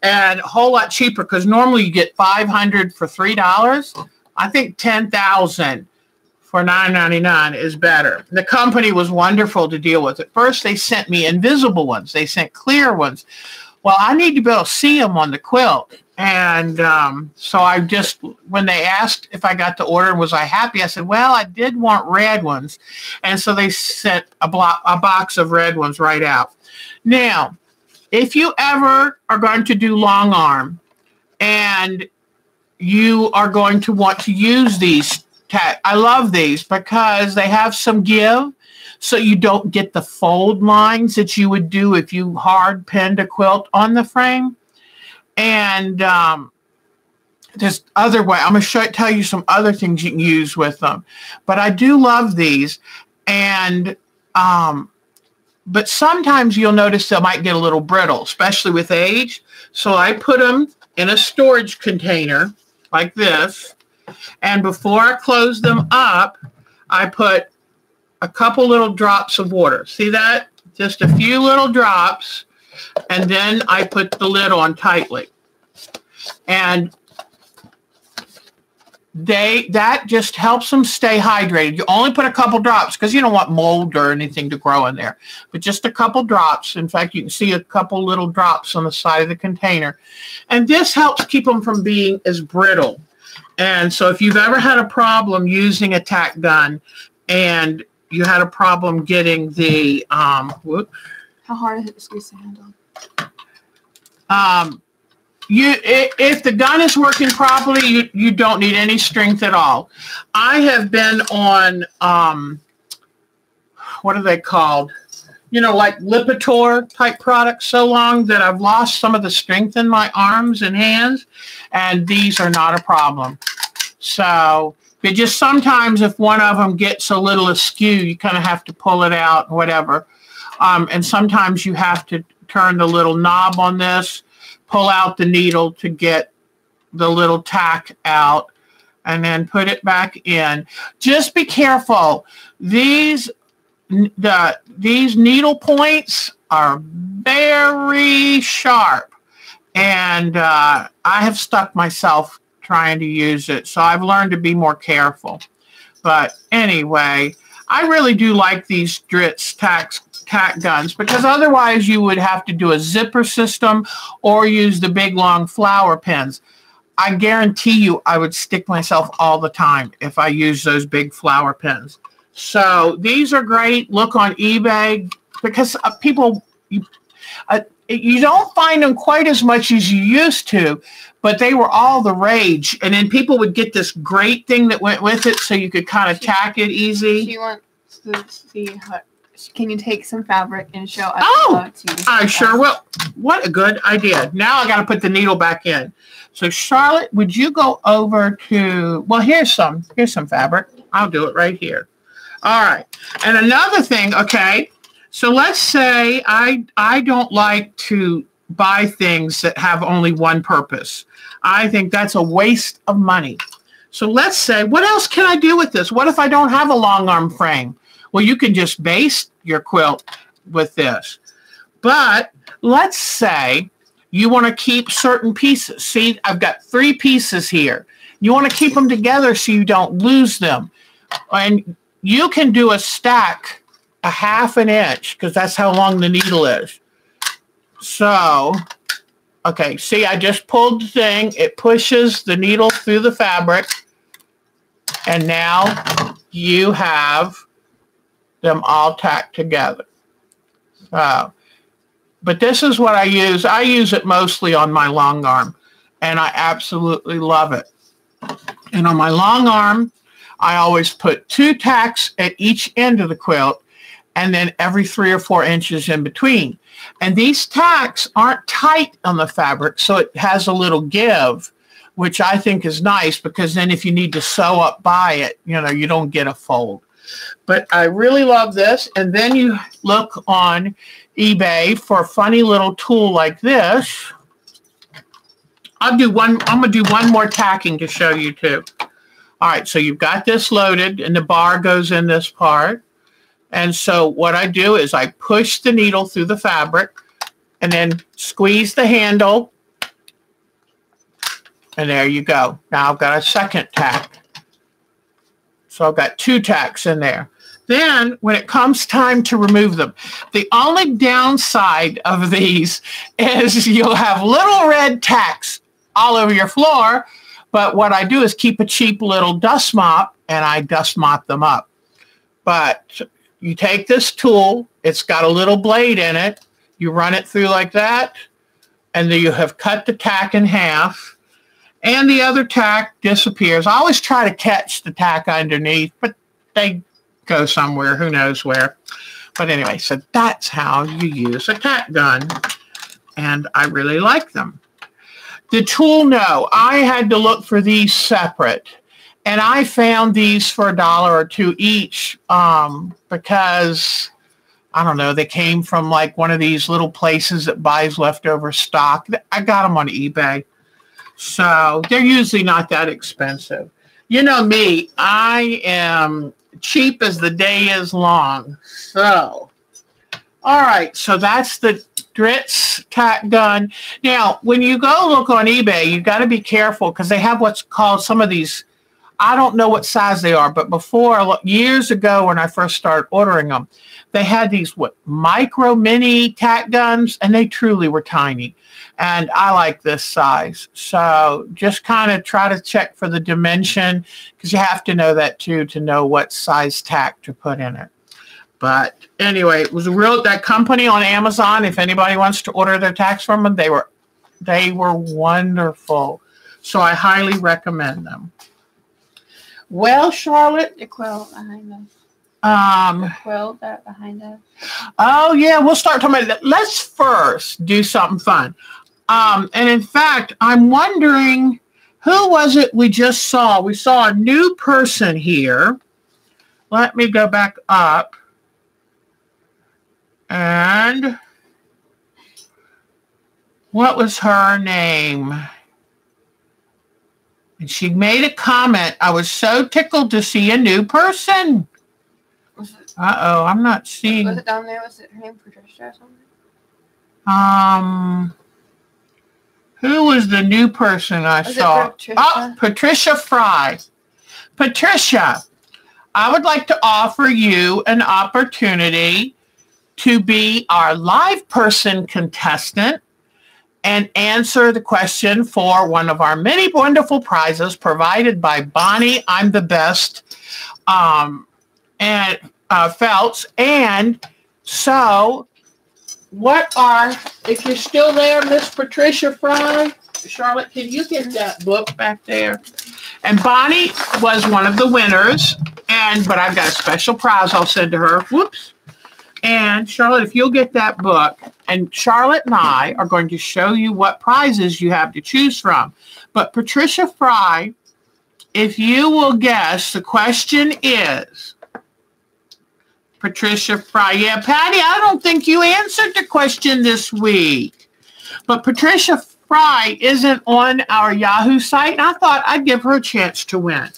and a whole lot cheaper, because normally you get 500 for $3. I think 10,000 for $9.99 is better. The company was wonderful to deal with. At first, they sent me invisible ones. They sent clear ones. Well, I need to be able to see them on the quilt. And so I just, when they asked if I got the order and was I happy, I said, well, I did want red ones. And so they sent a box of red ones right out. Now, if you ever are going to do long arm and you are going to want to use these tack, I love these because they have some give, so you don't get the fold lines that you would do if you hard pinned a quilt on the frame. And there's other way. I'm going to tell you some other things you can use with them. But I do love these. And but sometimes you'll notice they might get a little brittle, especially with age. So I put them in a storage container like this. And before I close them up, I put a couple little drops of water. See that? Just a few little drops. And then I put the lid on tightly. And that just helps them stay hydrated. You only put a couple drops because you don't want mold or anything to grow in there. But just a couple drops. In fact, you can see a couple little drops on the side of the container. And this helps keep them from being as brittle. And so if you've ever had a problem using a tack gun and you had a problem getting the, How hard is it to squeeze the handle? If the gun is working properly, you don't need any strength at all. I have been on, what are they called? You know, like Lipitor type products so long that I've lost some of the strength in my arms and hands, and these are not a problem. So, but just sometimes if one of them gets a little askew, you kind of have to pull it out, whatever. And sometimes you have to turn the little knob on this, pull out the needle to get the little tack out, and then put it back in. Just be careful. These needle points are very sharp, and I have stuck myself trying to use it, so I've learned to be more careful. But anyway, I really do like these Dritz tack guns, because otherwise you would have to do a zipper system or use the big long flower pins. I guarantee you I would stick myself all the time if I use those big flower pins. So these are great. Look on eBay, because people, you don't find them quite as much as you used to, but they were all the rage. And then people would get this great thing that went with it so you could kind of tack it easy. She wants to see how. Can you take some fabric and show us how to use it? I sure will. What a good idea. Now I got to put the needle back in. So Charlotte, would you go over to, well, here's some fabric. I'll do it right here. All right. And another thing, okay, so let's say I don't like to buy things that have only one purpose. I think that's a waste of money. So let's say, what else can I do with this? What if I don't have a long arm frame? Well, you can just base your quilt with this. But let's say you want to keep certain pieces. See, I've got 3 pieces here. You want to keep them together so you don't lose them. And you can do a stack a 1/2 inch, because that's how long the needle is. So, okay, see, I just pulled the thing. It pushes the needle through the fabric. And now you have them all tacked together. But this is what I use. I use it mostly on my long arm, and I absolutely love it. And on my long arm, I always put 2 tacks at each end of the quilt, and then every 3 or 4 inches in between. And these tacks aren't tight on the fabric, so it has a little give, which I think is nice, because then if you need to sew up by it, you know, you don't get a fold. But I really love this. And then you look on eBay for a funny little tool like this. I'm going to do one more tacking to show you too. All right, so you've got this loaded, and the bar goes in this part. And so what I do is I push the needle through the fabric and then squeeze the handle. And there you go. Now I've got a second tack. So I've got 2 tacks in there. Then when it comes time to remove them, the only downside of these is you'll have little red tacks all over your floor. But what I do is keep a cheap little dust mop, and I dust mop them up. But you take this tool, it's got a little blade in it. You run it through like that, and then you have cut the tack in half, and the other tack disappears. I always try to catch the tack underneath, but they go somewhere, who knows where. But anyway, so that's how you use a tack gun, and I really like them. The tool, no, I had to look for these separate, and I found these for $1 or $2 each because, I don't know, they came from like one of these little places that buys leftover stock. I got them on eBay, so they're usually not that expensive. You know me, I am cheap as the day is long. So, all right, so that's the Dritz tack gun. Now, when you go look on eBay, you got to be careful because they have what's called some of these, I don't know what size they are, but before, years ago when I first started ordering them, they had these micro mini tack guns, and they truly were tiny. And I like this size. So just kind of try to check for the dimension, because you have to know that too to know what size tack to put in it. But anyway, it was that company on Amazon. If anybody wants to order their tacks from them, they were wonderful. So I highly recommend them. Well, Charlotte, the quilt behind us. The quilt that behind us. Oh yeah, we'll start talking about that. Let's first do something fun. And in fact, I'm wondering, who was it we just saw? We saw a new person here. Let me go back up. And what was her name? And she made a comment. I was so tickled to see a new person. Uh-oh, I'm not seeing. Was it down there? Was it her name Patricia or something? Who was the new person I saw? Oh, Patricia Fry. Patricia, I would like to offer you an opportunity to be our live person contestant and answer the question for one of our many wonderful prizes provided by Bonnie I'm the Best and Felts. And so if you're still there, Miss Patricia Fry, Charlotte, can you get that book back there? And Bonnie was one of the winners, but I've got a special prize I'll send to her. Whoops. And Charlotte, if you'll get that book, and Charlotte and I are going to show you what prizes you have to choose from. But Patricia Fry, if you will guess, the question is, Patricia Fry. Yeah, Patty, I don't think you answered the question this week. But Patricia Fry isn't on our Yahoo site, and I thought I'd give her a chance to win.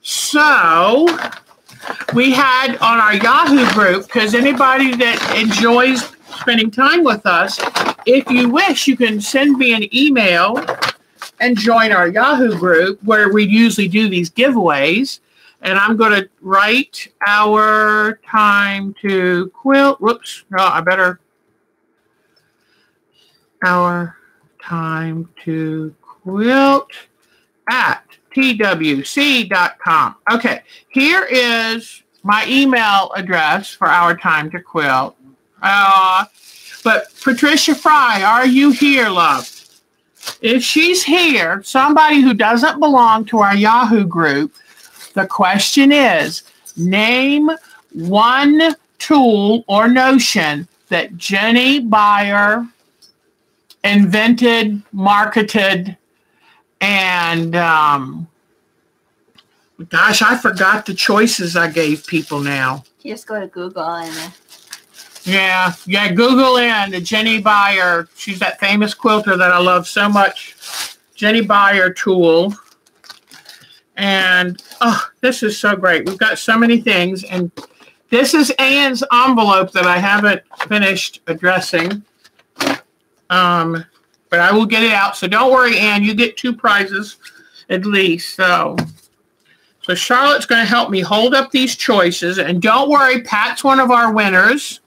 So we had on our Yahoo group, because anybody that enjoys spending time with us, if you wish, you can send me an email and join our Yahoo group where we usually do these giveaways. And I'm going to write our time to quilt. Whoops. No, our time to quilt at twc.com. Okay. Here is my email address for our time to quilt. But Patricia Fry, are you here, love? If she's here, somebody who doesn't belong to our Yahoo group, the question is, name one tool or notion that Jenny Beyer invented, marketed, and gosh, I forgot the choices I gave people now. You just go to Google and yeah, Google in the Jenny Beyer. She's that famous quilter that I love so much. Jenny Beyer tool. And, oh, this is so great. We've got so many things. And this is Anne's envelope that I haven't finished addressing. But I will get it out. So don't worry, Anne. You get 2 prizes at least. So Charlotte's going to help me hold up these choices. And don't worry, Pat's one of our winners.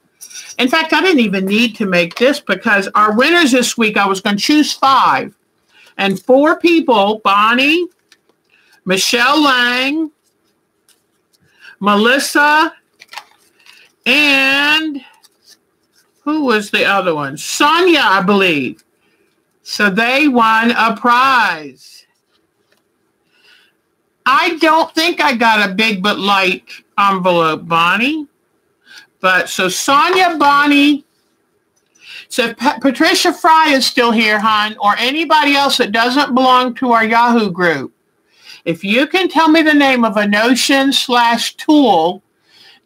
In fact, I didn't even need to make this because our winners this week, I was going to choose 5. And 4 people, Bonnie, Michelle Lang, Melissa, and Who was the other one? Sonia, I believe. So they won a prize. I don't think I got a big but light envelope, Bonnie. But so Sonia, Bonnie. So if Patricia Fry is still here, hon, or anybody else that doesn't belong to our Yahoo group, if you can tell me the name of a notion/tool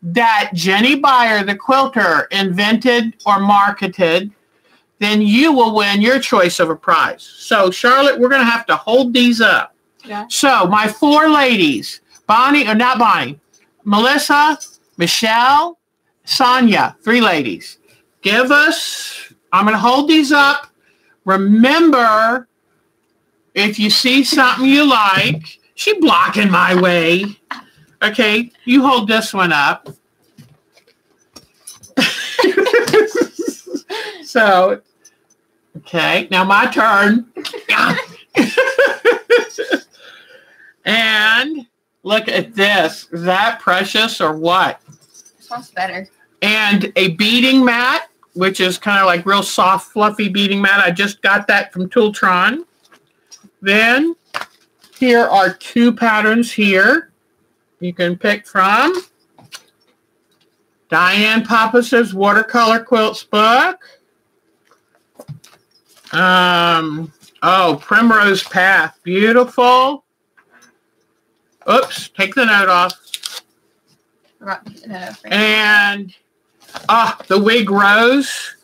that Jenny Beyer, the quilter, invented or marketed, then you will win your choice of a prize. So, Charlotte, we're going to have to hold these up. Yeah. So, my 4 ladies, Bonnie, or not Bonnie, Melissa, Michelle, Sonia, 3 ladies. Give us, I'm going to hold these up. Remember, if you see something you like, she blocking my way. Okay, you hold this one up. So, okay, now my turn. And look at this. Is that precious or what? This one's better. And a beading mat, which is kind of like real soft, fluffy beading mat. I just got that from Tooltron. Then here are 2 patterns here you can pick from. Diane Pappas' Watercolor Quilts book. Oh, Primrose Path. Beautiful. Oops, take the note off. Forgot to get the note off. And the Wig Rose.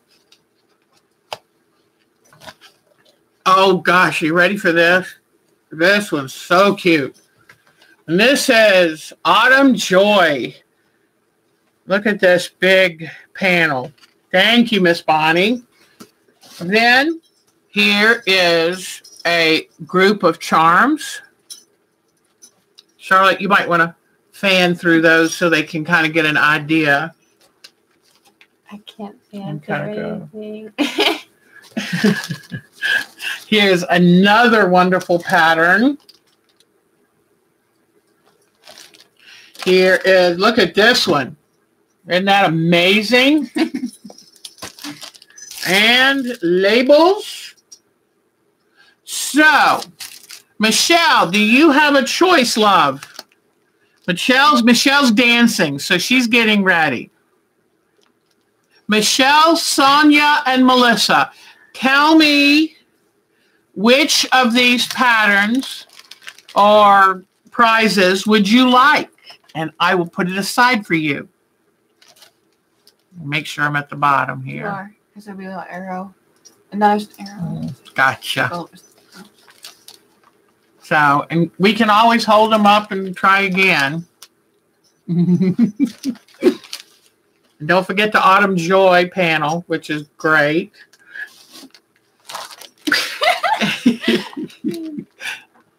Oh gosh, you ready for this? This one's so cute. And this is Autumn Joy. Look at this big panel. Thank you, Miss Bonnie. Then here is a group of charms. Charlotte, you might want to fan through those so they can kind of get an idea. I can't fan through anything. Here's another wonderful pattern. Here is, look at this one. Isn't that amazing? And labels. So, Michelle, do you have a choice, love? Michelle's dancing, so she's getting ready. Michelle, Sonia, and Melissa, tell me which of these patterns or prizes would you like? And I will put it aside for you. Make sure I'm at the bottom here. You are, because there'll be a little arrow. Another arrow. Gotcha. So, and we can always hold them up and try again. And don't forget the Autumn Joy panel, which is great.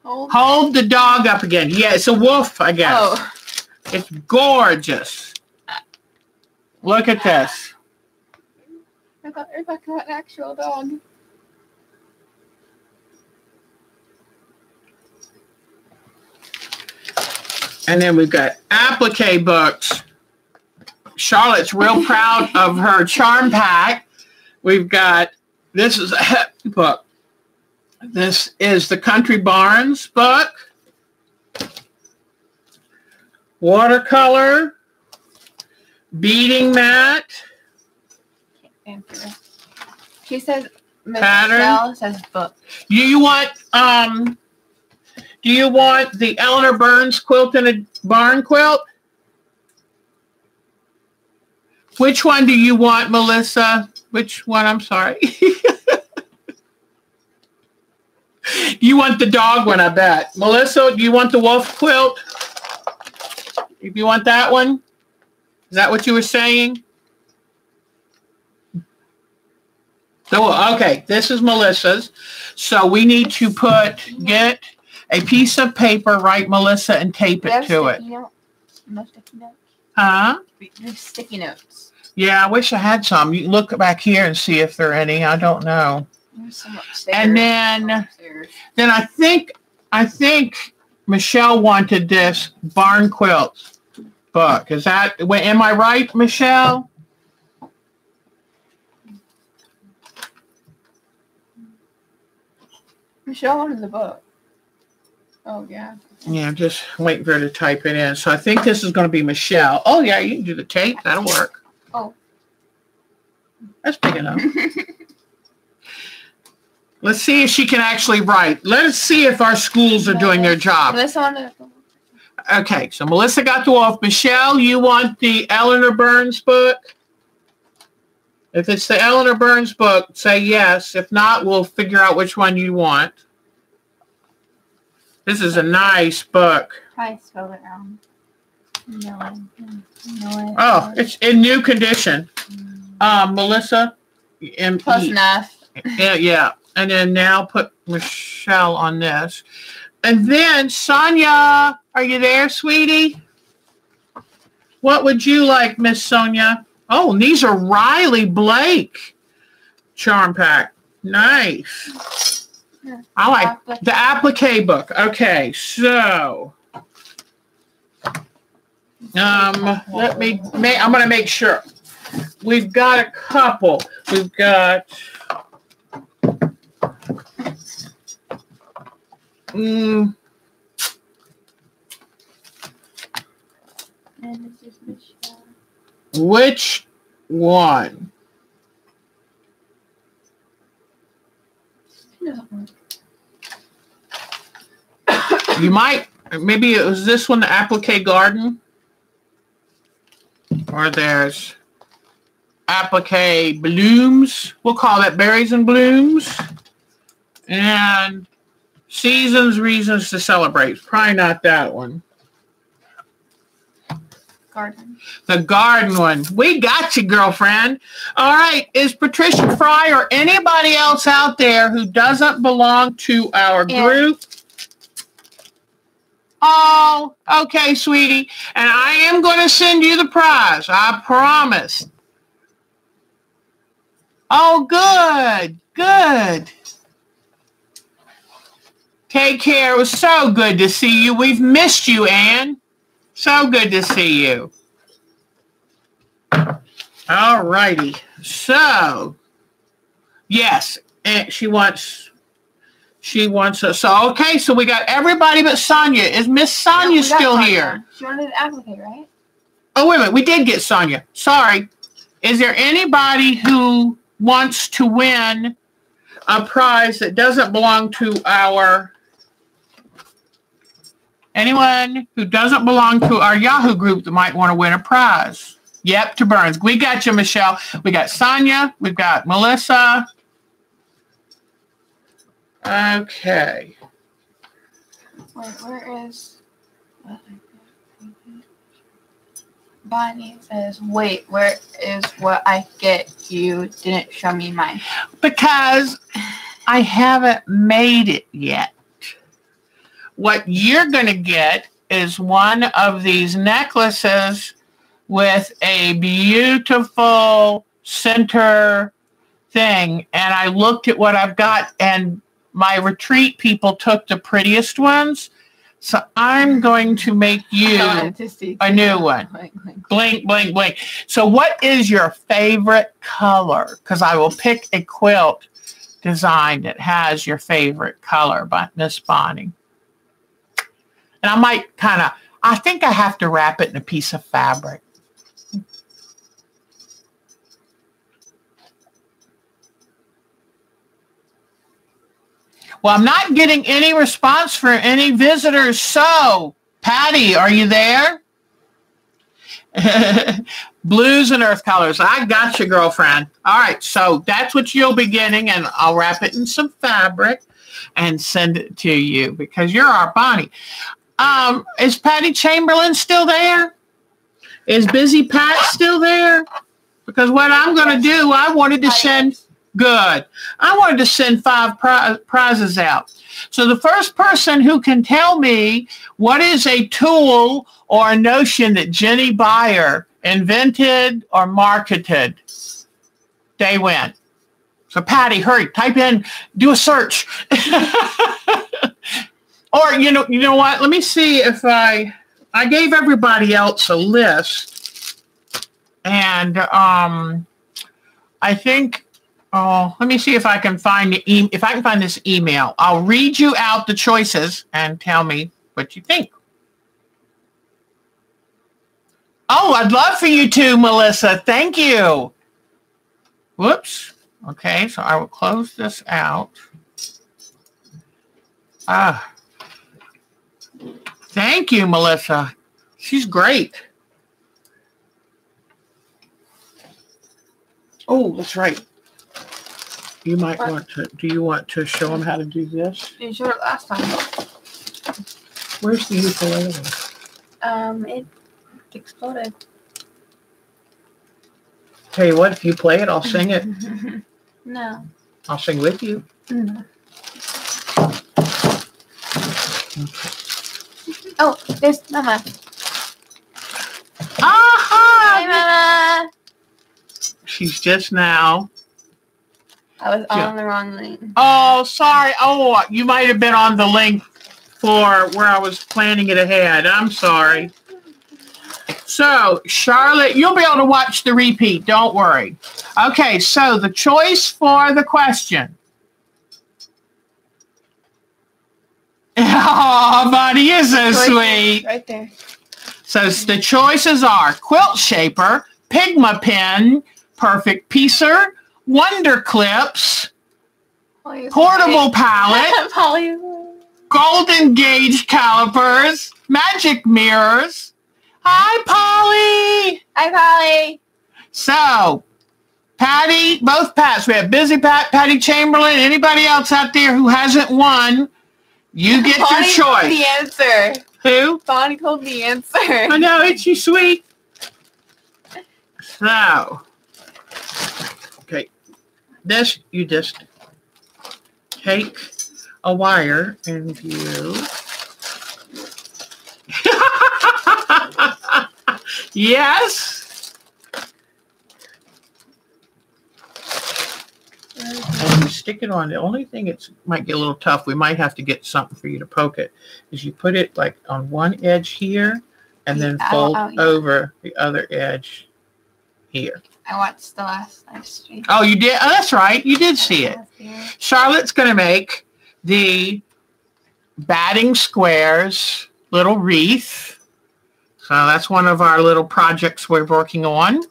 Hold the dog up again. Yeah, it's a wolf, I guess. Oh. It's gorgeous. Look at this. I thought Rebecca had an actual dog. And then we've got applique books. Charlotte's real proud of her charm pack. We've got, this is a book. This is the Country Barnes book. Watercolor. Beading mat. She says, Pattern. Michelle says book. Do you want the Eleanor Burns quilt in a barn quilt? Which one do you want, Melissa? Which one? I'm sorry. You want the dog one, I bet. Melissa, do you want the wolf quilt? If you want that one? Is that what you were saying? So, okay, this is Melissa's. So we need to get a piece of paper, write Melissa, and tape it to it. No sticky notes. Huh? There's sticky notes. Yeah, I wish I had some. You can look back here and see if there are any. I don't know. There's some upstairs. And then I think Michelle wanted this barn quilt book. Is that, am I right, Michelle? Michelle wanted the book. Oh, yeah. Yeah, just waiting for her to type it in. So I think this is going to be Michelle. Oh, yeah, you can do the tape. That'll work. Oh. That's big enough. Let's see if she can actually write. Let's see if our schools are doing their job. Okay, so Melissa got the wolf. Michelle, you want the Eleanor Burns book? If it's the Eleanor Burns book, say yes. If not, we'll figure out which one you want. This is a nice book. I spelled it wrong. No. Oh, it's in new condition. Melissa. Close enough. Yeah. And then now put Michelle on this. And then Sonia, are you there, sweetie? What would you like, Miss Sonia? Oh, and these are Riley Blake charm pack. Nice. I like the applique book. Okay, so I'm going to make sure. We've got a couple. We've got And this is Michelle. Which one? You might, maybe it was this one, the applique garden. Or there's applique blooms. We'll call that berries and blooms. And seasons, reasons to celebrate. Probably not that one. Garden. The garden one. We got you, girlfriend. All right. Is Patricia Fry or anybody else out there who doesn't belong to our group? Oh, okay, sweetie. And I am going to send you the prize. I promise. Oh, good. Good. Take care. It was so good to see you. We've missed you, Anne. So good to see you. All righty. So, yes, and she wants us. So, okay, so we got everybody but Sonia. Is Miss Sonia still here? She wanted to applicate, right? Oh, wait a minute. We did get Sonia. Sorry. Is there anybody who wants to win a prize that doesn't belong to our... Anyone who doesn't belong to our Yahoo group that might want to win a prize? Yep, to Burns. We got you, Michelle. We got Sonia. We've got Melissa. Okay. Wait, where is... Bonnie says, wait, where is what I get? You didn't show me mine. Because I haven't made it yet. What you're going to get is one of these necklaces with a beautiful center thing. And I looked at what I've got, and my retreat people took the prettiest ones. So I'm going to make you a new one. Blink, blink, blink. So what is your favorite color? Because I will pick a quilt design that has your favorite color by Miss Bonnie. And I might I think I have to wrap it in a piece of fabric. Well, I'm not getting any response for any visitors. So, Patty, are you there? Blues and earth colors. I got you, girlfriend. All right, so that's what you'll be getting, and I'll wrap it in some fabric and send it to you because you're our Bonnie. Is Patty Chamberlain still there? Is Busy Pat still there? Because what I'm going to do, I wanted to send... Good. I wanted to send 5 prizes out. So the first person who can tell me what is a tool or a notion that Jenny Beyer invented or marketed, they win. So Patty, hurry, type in, do a search. Or, you know what? Let me see if I gave everybody else a list. And I think... Oh, let me see if I can find this email. I'll read you out the choices and tell me what you think. Oh, I'd love for you to, Melissa. Thank you. Whoops. Okay, so I will close this out. Thank you, Melissa. She's great. Oh, that's right. You might want to, do you want to show them how to do this? You showed it last time. Where's the ukulele? It exploded. Tell you what, if you play it, I'll sing it. No. I'll sing with you. No. Okay. Oh, there's Mama. Aha! Hi, Mama. She's just now. I was on the wrong link. Oh, sorry. Oh, you might have been on the link for where I was planning it ahead. I'm sorry. So, Charlotte, you'll be able to watch the repeat. Don't worry. Okay, so the choice for the question. Oh, buddy, you're so sweet. Right there. So the choices are quilt shaper, Pigma pen, perfect piecer, wonder clips, portable palette, golden gauge calipers, magic mirrors. Hi, Polly. Hi, Polly. So, Patty, both Pats. We have Busy Pat, Patty Chamberlain. Anybody else out there who hasn't won, you get your choice. Told the answer. Who? Bonnie told the answer. I know, isn't she sweet? So, okay, this, you just take a wire and you... Yes. And you stick it on. The only thing it might get a little tough, we might have to get something for you to poke it, is you put it like on one edge here and then fold over the other edge here. I watched the last live stream. Oh, you did? Oh, that's right. You did see it. Charlotte's going to make the batting squares little wreath. So that's one of our little projects we're working on.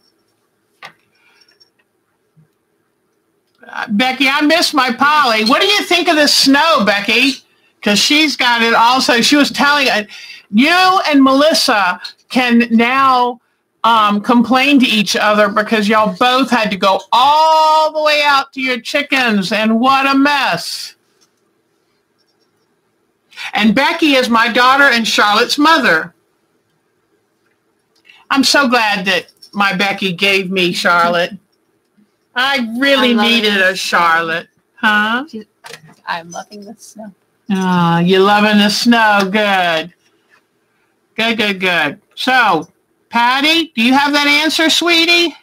Becky, I miss my Polly. What do you think of the snow, Becky? Because she's got it also. She was telling you and Melissa can now complain to each other because y'all both had to go all the way out to your chickens, and what a mess. And Becky is my daughter and Charlotte's mother. I'm so glad that my Becky gave me Charlotte. I really needed a Charlotte. Huh? I'm loving the snow. Oh, you're loving the snow. Good. Good, good, good. So, Patty, do you have that answer, sweetie?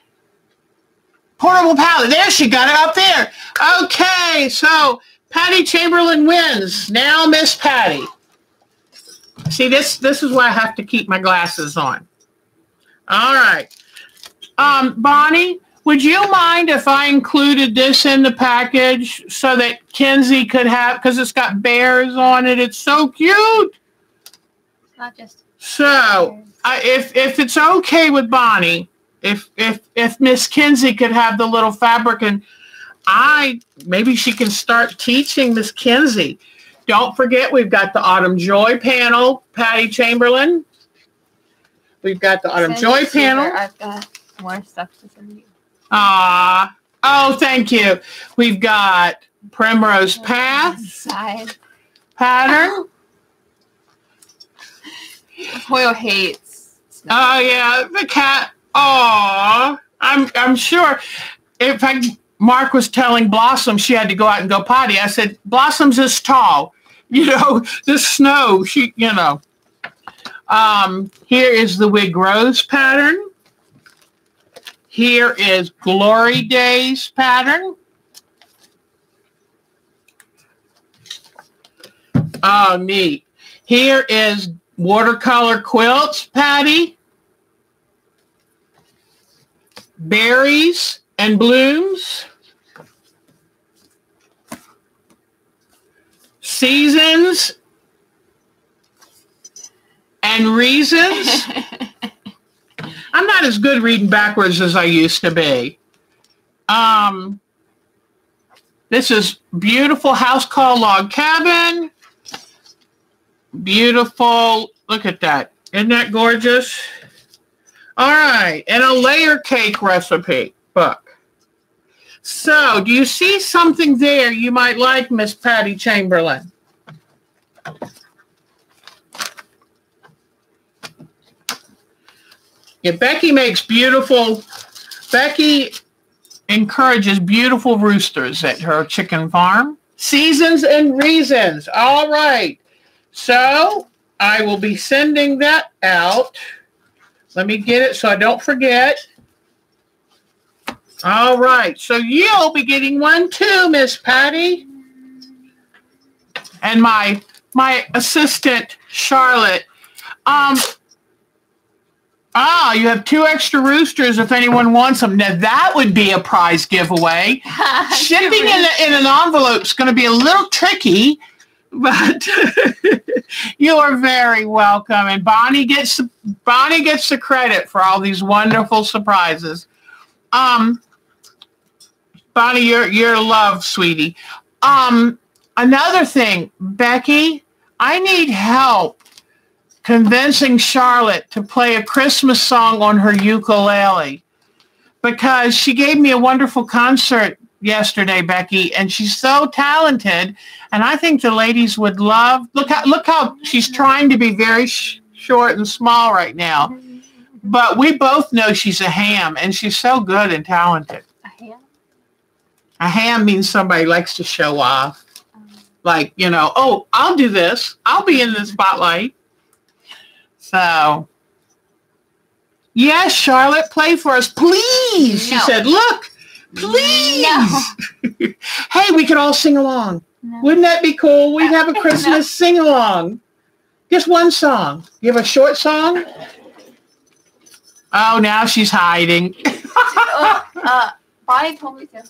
Portable palette. There, she got it up there. Okay, so Patty Chamberlain wins. Now, Miss Patty. See, this is why I have to keep my glasses on. All right. Bonnie, would you mind if I included this in the package so that Kenzie could have, because it's got bears on it. It's so cute. It's not just so, if it's okay with Bonnie, if Miss Kenzie could have the little fabric, and maybe she can start teaching Miss Kenzie. Don't forget, we've got the Autumn Joy panel, Patty Chamberlain. We've got the Autumn Joy panel. I've got more stuff to send you. Oh, thank you. We've got Primrose Path pattern. Hoyle hates snow. Oh yeah, the cat. Oh, I'm sure. In fact, Mark was telling Blossom she had to go out and go potty. I said, Blossom's this tall. You know, this snow. Here is the Wig Rose pattern. Here is Glory Days pattern. Oh, neat. Here is Watercolor Quilts, Patty. Berries and Blooms. Seasons and Reasons. I'm not as good reading backwards as I used to be. This is Beautiful House Called Log Cabin. Beautiful. Look at that. Isn't that gorgeous? All right. And a layer cake recipe book. So, do you see something there you might like, Miss Patty Chamberlain? Yeah, Becky encourages beautiful roosters at her chicken farm. Seasons and Reasons. All right. So I will be sending that out. Let me get it so I don't forget. All right. So you'll be getting one too, Miss Patty. And my assistant, Charlotte. You have 2 extra roosters if anyone wants them. Now, that would be a prize giveaway. Shipping in an envelope is going to be a little tricky, but you are very welcome. And Bonnie gets the credit for all these wonderful surprises. Bonnie, you're loved, sweetie. Another thing, Becky, I need help convincing Charlotte to play a Christmas song on her ukulele, because she gave me a wonderful concert yesterday, Becky, and she's so talented, and I think the ladies would love. Look how she's trying to be very short and small right now, but we both know she's a ham, and she's so good and talented. A ham? A ham means somebody likes to show off, like, oh, I'll do this. I'll be in the spotlight. So, yes, Charlotte, play for us, please. No. She said, look, please. No. Hey, we could all sing along. No. Wouldn't that be cool? We'd have a Christmas sing-along. Just one song. You have a short song? Oh, now she's hiding. Bonnie told me to.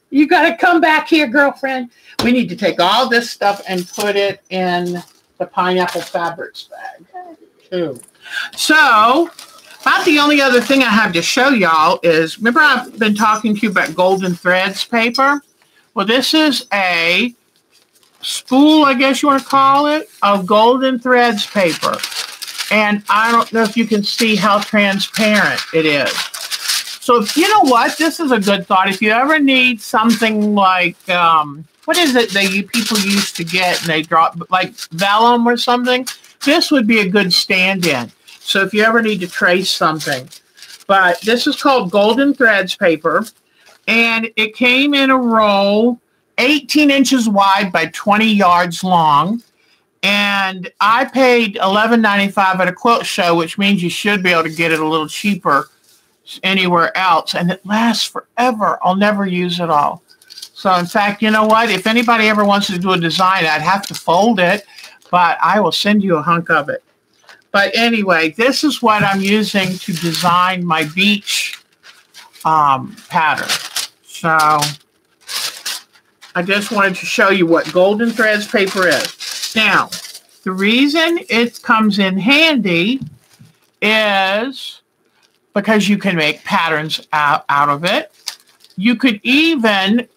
You got to come back here, girlfriend. We need to take all this stuff and put it in the pineapple fabrics bag too. So about the only other thing I have to show y'all is, remember I've been talking to you about golden threads paper? Well, this is a spool, I guess you want to call it, of golden threads paper. And I don't know if you can see how transparent it is. So you know what? This is a good thought. If you ever need something like, what is it that people used to get and they drop, like vellum or something? This would be a good stand-in. So if you ever need to trace something. But this is called Golden Threads paper. And it came in a roll 18 inches wide by 20 yards long. And I paid $11.95 at a quilt show, which means you should be able to get it a little cheaper anywhere else. And it lasts forever. I'll never use it all. So, in fact, you know what? If anybody ever wants to do a design, I'd have to fold it, but I will send you a hunk of it. But anyway, this is what I'm using to design my beach pattern. So, I just wanted to show you what Golden Threads paper is. Now, the reason it comes in handy is because you can make patterns out of it. You could even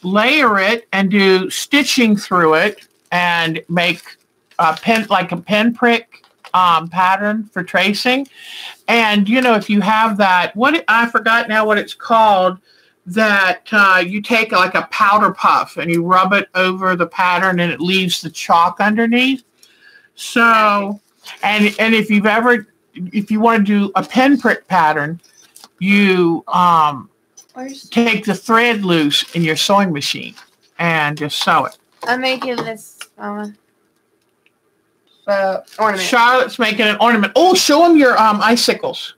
layer it and do stitching through it and make a pinprick pattern for tracing. And if you have that, I forgot now what it's called, that you take like a powder puff and you rub it over the pattern and it leaves the chalk underneath. So, and if you want to do a pinprick pattern, you take the thread loose in your sewing machine and just sew it. I'm making this ornament. Charlotte's making an ornament. Oh, show them your icicles.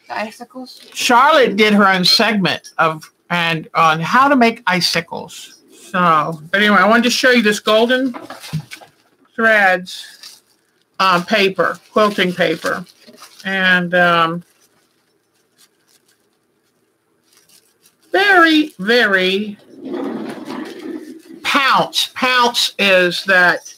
The icicles? Charlotte did her own segment on how to make icicles. So, but anyway, I wanted to show you this Golden Threads paper, quilting paper. And very, very Pounce. Pounce is that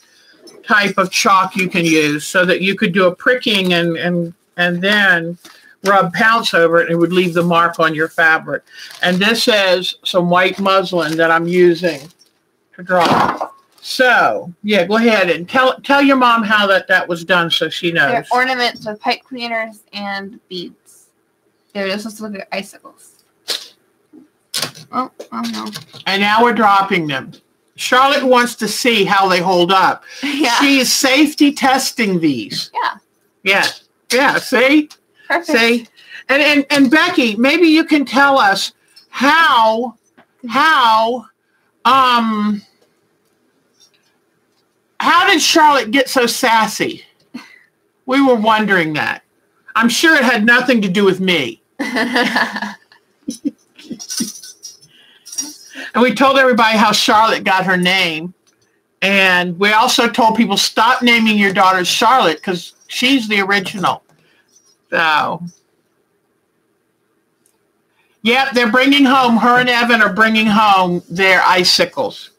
type of chalk you can use so that you could do a pricking and then rub Pounce over it, and it would leave the mark on your fabric. And this is some white muslin that I'm using to draw. So, yeah, go ahead and tell your mom how that was done so she knows. They're ornaments with pipe cleaners and beads. They're just supposed to look like icicles. Oh no. And now we're dropping them. Charlotte wants to see how they hold up. Yeah. She is safety testing these. Yeah. Yeah, see? Perfect. See? And Becky, maybe you can tell us how did Charlotte get so sassy? We were wondering that. I'm sure it had nothing to do with me. And we told everybody how Charlotte got her name. And we also told people, stop naming your daughter Charlotte because she's the original. So, yep, they're bringing home, her and Evan are bringing home their icicles.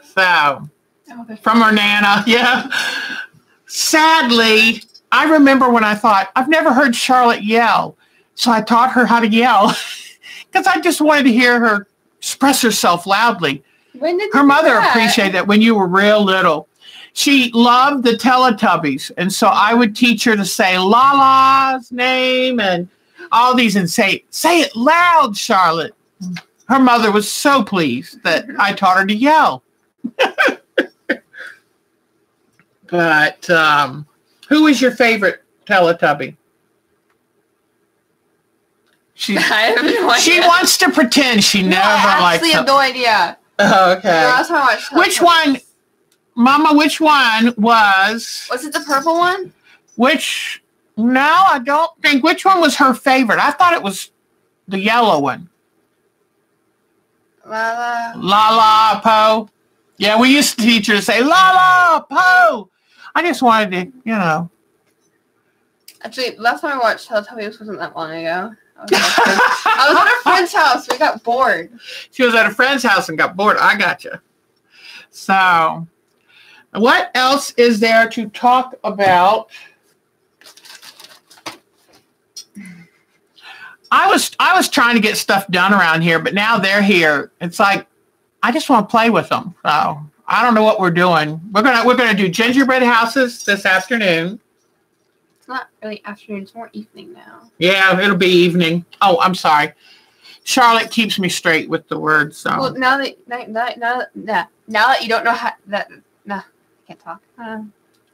So, from her Nana, yeah. Sadly, I remember when I thought, I've never heard Charlotte yell. So I taught her how to yell because I just wanted to hear her express herself loudly. When did her mother appreciated that when you were real little. She loved the Teletubbies. And so I would teach her to say Lala's name and all these and say it loud, Charlotte. Her mother was so pleased that I taught her to yell. But who is your favorite Teletubby? I have no idea. She wants to pretend she never liked them. I actually have no idea. Oh, okay. Which one, Mama, which one was... Was it the purple one? No, I don't think. Which one was her favorite? I thought it was the yellow one. Lala Po. Yeah, we used to teach her to say Lala Po. I just wanted to, Actually, last time I watched Teletubbies wasn't that long ago. I was at a friend's house. We got bored. She was at a friend's house and got bored. I got you. So, what else is there to talk about? I was trying to get stuff done around here, but now they're here. It's like I just want to play with them. So I don't know what we're doing. We're gonna do gingerbread houses this afternoon. It's not really afternoon, it's more evening now. Yeah, it'll be evening. Oh, I'm sorry. Charlotte keeps me straight with the words. So. Well, now that you don't know how I can't talk.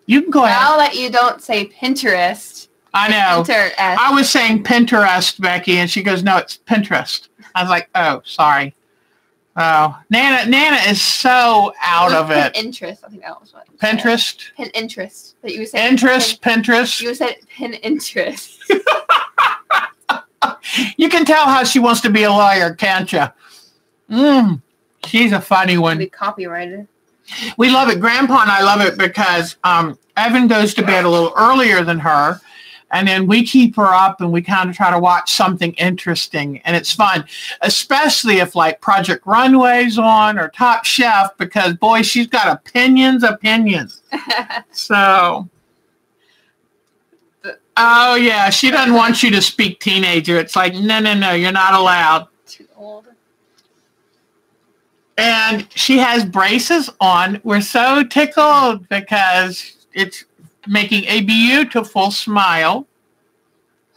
You can go ahead. Now that you don't say Pinterest. I know. Pinterest. I was saying Pinterest, Becky, and she goes, no, it's Pinterest. I was like, oh, sorry. Oh, Nana is so out of it. Pinterest, I think that was what. Pinterest? Pinterest. But you said Pinterest. You said Pinterest. You can tell how she wants to be a lawyer, can't you? She's a funny one. We copyrighted. We love it. Grandpa and I love it because Evan goes to bed a little earlier than her. And then we keep her up and we kind of try to watch something interesting. And it's fun, especially if like Project Runway's on or Top Chef, because boy, she's got opinions. So, oh yeah, she doesn't want you to speak teenager. It's like, no, you're not allowed. Too old. And she has braces on. We're so tickled because it's making a beautiful smile.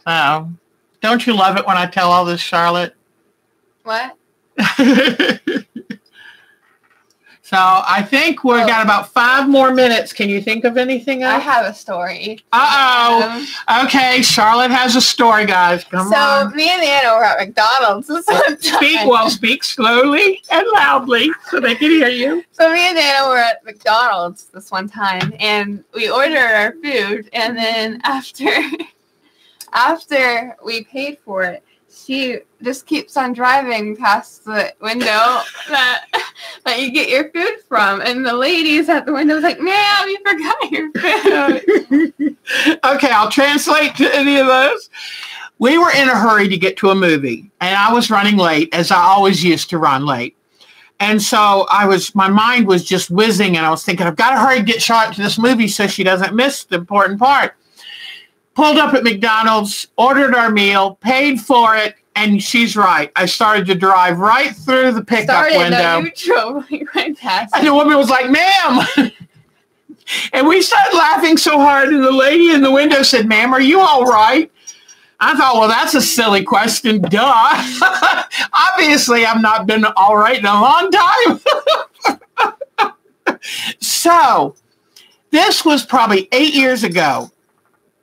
Don't you love it when I tell all this, Charlotte? What? So I think we've got about 5 more minutes. Can you think of anything else? I have a story. Okay, Charlotte has a story, guys. Come on. So me and Anna were at McDonald's this one time. Speak slowly and loudly so they can hear you. So me and Anna were at McDonald's this one time, and we ordered our food, and then after we paid for it, she just keeps on driving past the window that you get your food from. And the ladies at the window was like, ma'am, you forgot your food. Okay, I'll translate to any of those. We were in a hurry to get to a movie, and I was running late, as I always used to run late. And so my mind was just whizzing, and I was thinking, I've got to hurry and get Charlotte to this movie so she doesn't miss the important part. Pulled up at McDonald's, ordered our meal, paid for it, and she's right. I started to drive right through the pickup window. No, you drove right past. And the woman was like, "Ma'am." And we started laughing so hard, and the lady in the window said, "Ma'am, are you all right?" I thought, well, that's a silly question. Duh. Obviously, I've not been all right in a long time. So this was probably 8 years ago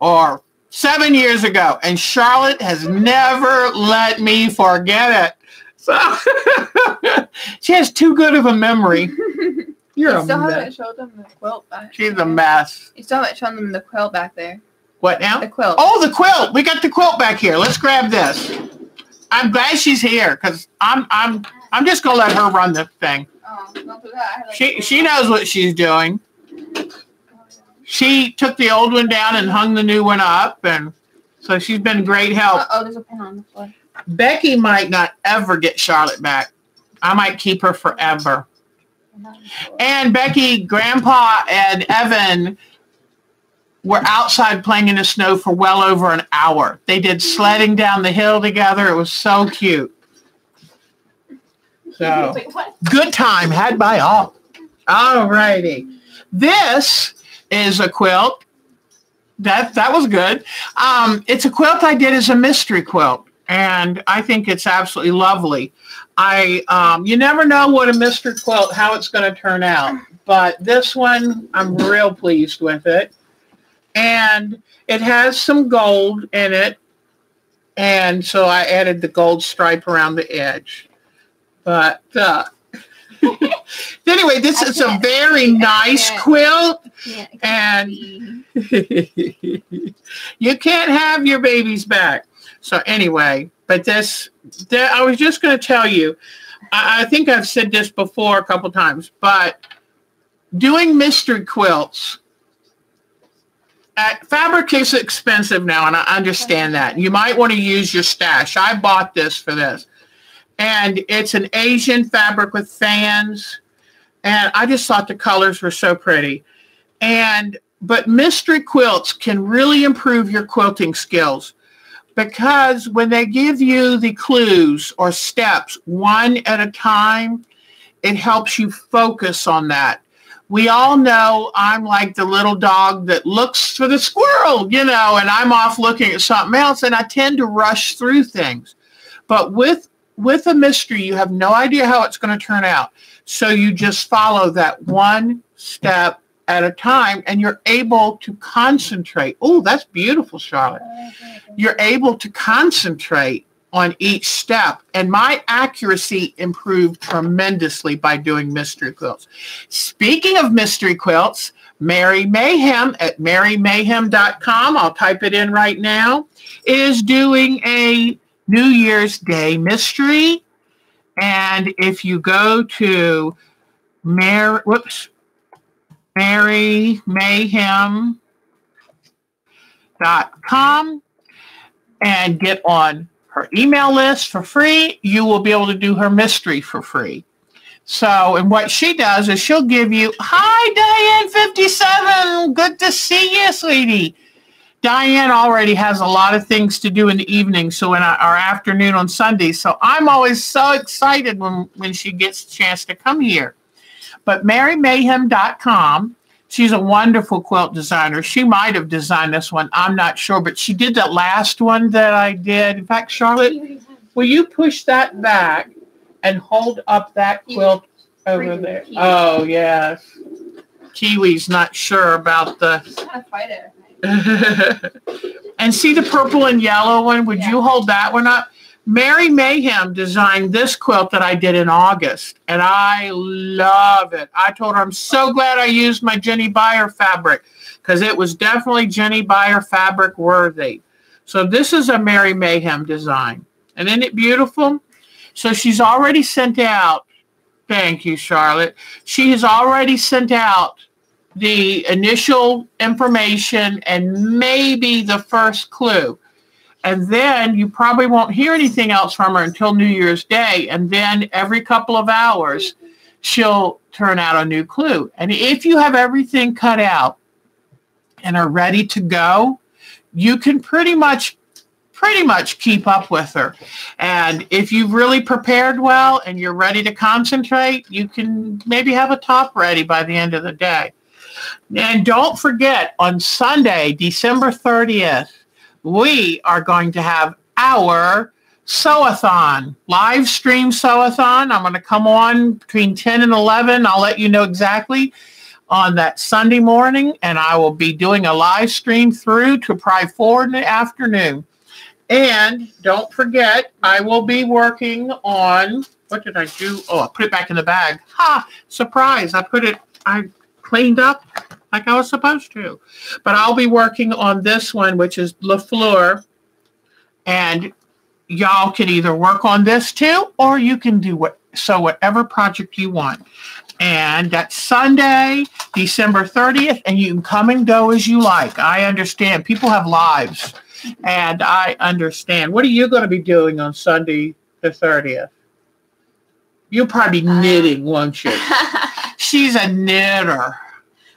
or 7 years ago, and Charlotte has never let me forget it. So she has too good of a memory. You're a still mess. haven't showed them the quilt back She's there. a mess. You still haven't shown them the quilt back there. What now? The quilt. Oh, the quilt. We got the quilt back here. Let's grab this. I'm glad she's here because I'm just gonna let her run the thing. Oh, don't do that. She knows what she's doing. She took the old one down and hung the new one up, and so she's been great help. Oh, there's a pin on the floor. Becky might not ever get Charlotte back. I might keep her forever. And Becky, Grandpa, and Evan were outside playing in the snow for well over an hour. They did sledding down the hill together. It was so cute. So, good time had by all. All righty. This is a quilt. That was good. It's a quilt I did as a mystery quilt, and I think it's absolutely lovely. You never know what a mystery quilt, how it's going to turn out. But this one, I'm real pleased with it. And it has some gold in it. And so I added the gold stripe around the edge. But anyway, this is a very nice quilt. And you can't have your babies back. So anyway, but I was just going to tell you, I think I've said this before a couple times, but doing mystery quilts, fabric is expensive now, and I understand that. You might want to use your stash. I bought this for this. And it's an Asian fabric with fans. And I just thought the colors were so pretty. But mystery quilts can really improve your quilting skills, because when they give you the clues or steps one at a time, it helps you focus on that. We all know I'm like the little dog that looks for the squirrel, and I'm off looking at something else, and I tend to rush through things. But with a mystery, you have no idea how it's going to turn out. So you just follow that one step at a time, and you're able to concentrate. Oh, that's beautiful, Charlotte. You're able to concentrate on each step. And my accuracy improved tremendously by doing mystery quilts. Speaking of mystery quilts, Mary Mayhem at marymayhem.com, I'll type it in right now, is doing a New Year's Day mystery. And if you go to marymayhem.com and get on her email list for free, you will be able to do her mystery for free. So, and what she does is she'll give you, hi, Diane 57, good to see you, sweetie. Diane already has a lot of things to do in the evening, so in our afternoon on Sunday. So I'm always so excited when she gets a chance to come here. But marymayhem.com, she's a wonderful quilt designer. She might have designed this one. I'm not sure, but she did that last one that I did. In fact, Charlotte, will you push that back and hold up that quilt over there? Oh, yes. Kiwi's not sure about the... Kind of fight it. And see the purple and yellow one? Would you hold that one up? Mary Mayhem designed this quilt that I did in August, and I love it. I told her I'm so glad I used my Jenny Beyer fabric, because it was definitely Jenny Beyer fabric worthy. So this is a Mary Mayhem design. And isn't it beautiful? So she's already sent out, thank you, Charlotte. She has already sent out the initial information and maybe the first clue. And then you probably won't hear anything else from her until New Year's Day. And then every couple of hours, she'll turn out a new clue. And if you have everything cut out and are ready to go, you can pretty much keep up with her. And if you've really prepared well and you're ready to concentrate, you can maybe have a top ready by the end of the day. And don't forget, on Sunday, December 30th, we are going to have our sew-a-thon, live stream sew-a-thon. I'm going to come on between 10 and 11. I'll let you know exactly on that Sunday morning, and I will be doing a live stream through to probably 4 in the afternoon. And don't forget, I will be working on, what did I do? Oh, I put it back in the bag. Ha! Surprise! I cleaned up like I was supposed to. But I'll be working on this one, which is Le Fleur. And y'all can either work on this too, or you can do whatever project you want. And that's Sunday, December 30th, and you can come and go as you like. I understand. People have lives, and I understand. What are you going to be doing on Sunday the 30th? You'll probably be knitting, won't you? She's a knitter.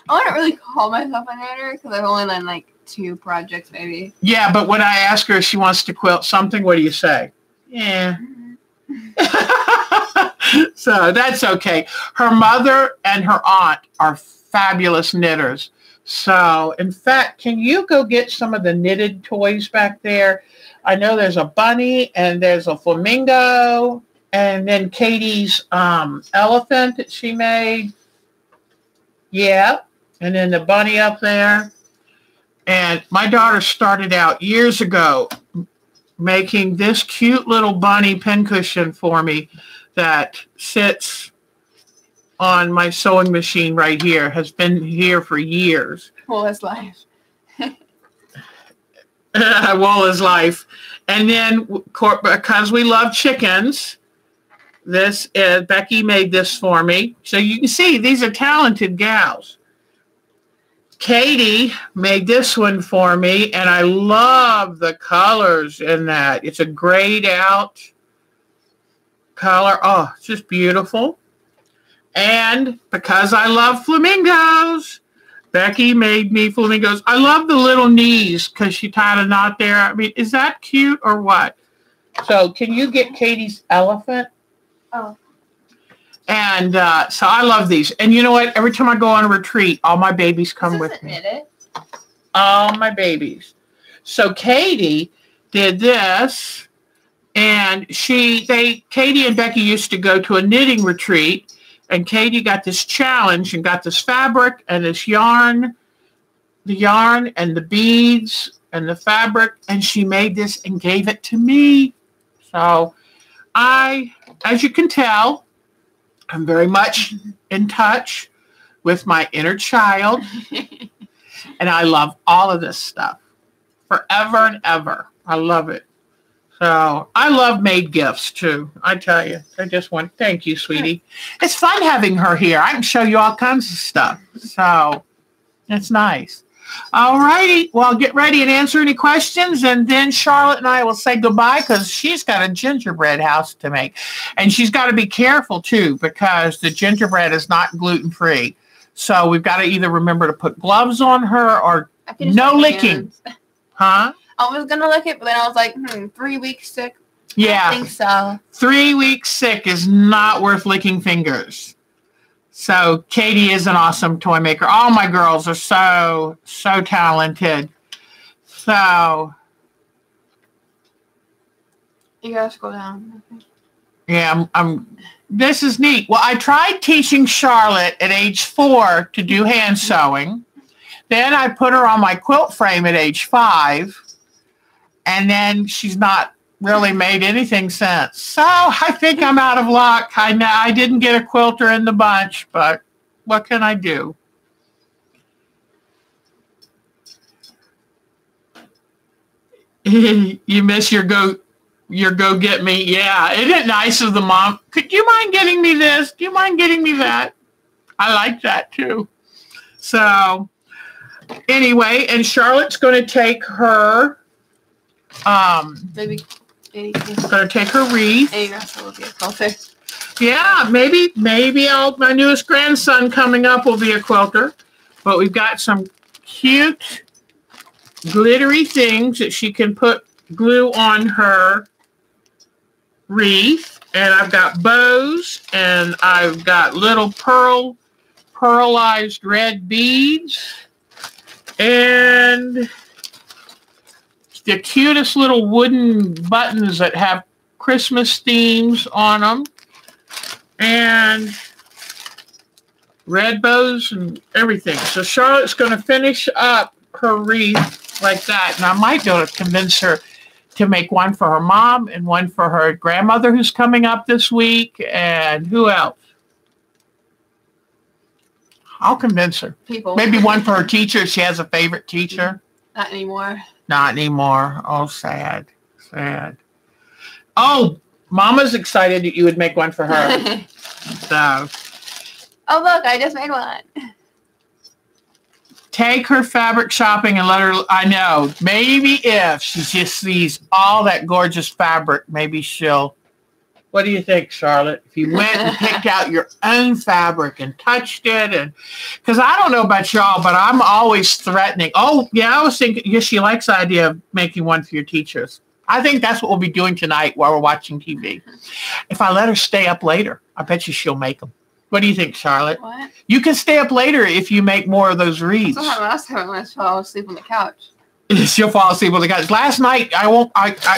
I wouldn't really call myself a knitter because I've only done like 2 projects maybe. Yeah, but when I ask her if she wants to quilt something, what do you say? Yeah. So that's okay. Her mother and her aunt are fabulous knitters. So, in fact, can you go get some of the knitted toys back there? I know there's a bunny and there's a flamingo and then Katie's elephant that she made. Yeah. And then the bunny up there. And my daughter started out years ago making this cute little bunny pincushion for me that sits on my sewing machine right here, has been here for years. Wallace life. Wallace life. And then, because we love chickens, this is, Becky made this for me. So you can see, these are talented gals. Katie made this one for me, and I love the colors in that. It's a grayed out color. Oh, it's just beautiful. And because I love flamingos, Becky made me flamingos. I love the little knees because she tied a knot there. I mean, is that cute or what? So can you get Katie's elephant? Oh. And so I love these. And you know what? Every time I go on a retreat, all my babies come with me. Knitted? All my babies. So Katie did this, and Katie and Becky used to go to a knitting retreat, and Katie got this challenge and got this fabric and this yarn, the yarn and the beads and the fabric, and she made this and gave it to me. So as you can tell, I'm very much in touch with my inner child, and I love all of this stuff forever and ever. I love it. So I love made gifts too. I tell you, thank you, sweetie. It's fun having her here. I can show you all kinds of stuff. So it's nice. All righty. Well, get ready and answer any questions, and then Charlotte and I will say goodbye because she's got a gingerbread house to make. And she's got to be careful, too, because the gingerbread is not gluten-free. So we've got to either remember to put gloves on her or no licking. Huh? I was going to lick it, but then I was like, 3 weeks sick. Yeah. I think so. 3 weeks sick is not worth licking fingers. So Katie is an awesome toy maker. All my girls are so talented. So you gotta scroll down. Yeah, this is neat. Well, I tried teaching Charlotte at age 4 to do hand sewing. Then I put her on my quilt frame at age 5. And then she's not really made anything since. So I think I'm out of luck. I didn't get a quilter in the bunch, but what can I do? You miss your go get me. Yeah, isn't it nice of the mom? Could you mind getting me this? Do you mind getting me that? I like that too. So anyway, and Charlotte's going to take her going to take her wreath. Yeah, maybe my newest grandson coming up will be a quilter. But we've got some cute glittery things that she can put glue on her wreath. And I've got bows, and I've got little pearlized red beads, and the cutest little wooden buttons that have Christmas themes on them, and red bows and everything. So Charlotte's going to finish up her wreath like that, and I might be able to convince her to make one for her mom and one for her grandmother who's coming up this week. And who else? I'll convince her. People. Maybe one for her teacher if she has a favorite teacher. Not anymore. Not anymore. Oh, sad. Sad. Oh, Mama's excited that you would make one for her. So. Oh, look, I just made one. Take her fabric shopping and let her, I know, maybe if she just sees all that gorgeous fabric, maybe she'll, what do you think, Charlotte? If you went and picked out your own fabric and touched it, and because I don't know about y'all, but I'm always threatening. Oh, yeah, I was thinking, yes, she likes the idea of making one for your teachers. I think that's what we'll be doing tonight while we're watching TV. If I let her stay up later, I bet you she'll make them. What do you think, Charlotte? What? You can stay up later if you make more of those wreaths. That's what happened last time. I fell asleep on the couch. She'll fall asleep on the couch. Last night,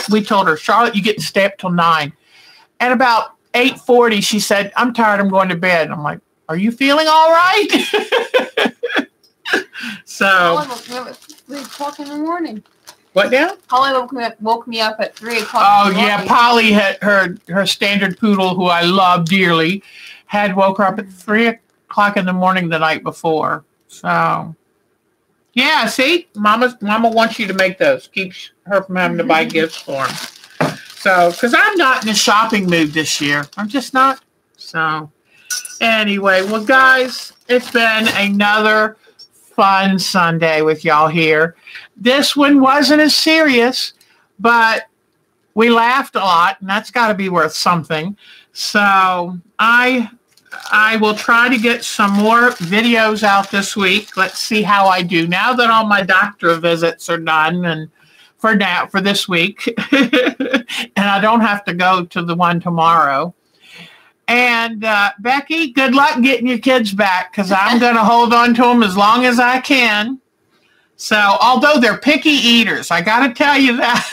we told her, Charlotte, you get to stay up till 9. At about 8:40, she said, I'm tired. I'm going to bed. I'm like, are you feeling all right? So. Holly woke me up at 3 o'clock in the morning. What now? Holly woke me up at 3 o'clock Oh, in the morning. yeah. Polly had her standard poodle, who I love dearly, had woke her up at 3 o'clock in the morning the night before. So, yeah, see? Mama wants you to make those. Keeps her from having to buy gifts for them. So, because I'm not in a shopping mood this year. I'm just not. So, anyway, well, guys, it's been another fun Sunday with y'all here. This one wasn't as serious, but we laughed a lot, and that's got to be worth something. So, I will try to get some more videos out this week. Let's see how I do now that all my doctor visits are done, and for this week, and I don't have to go to the one tomorrow. And Becky, good luck getting your kids back, because I'm going to hold on to them as long as I can. So, although they're picky eaters, I got to tell you that.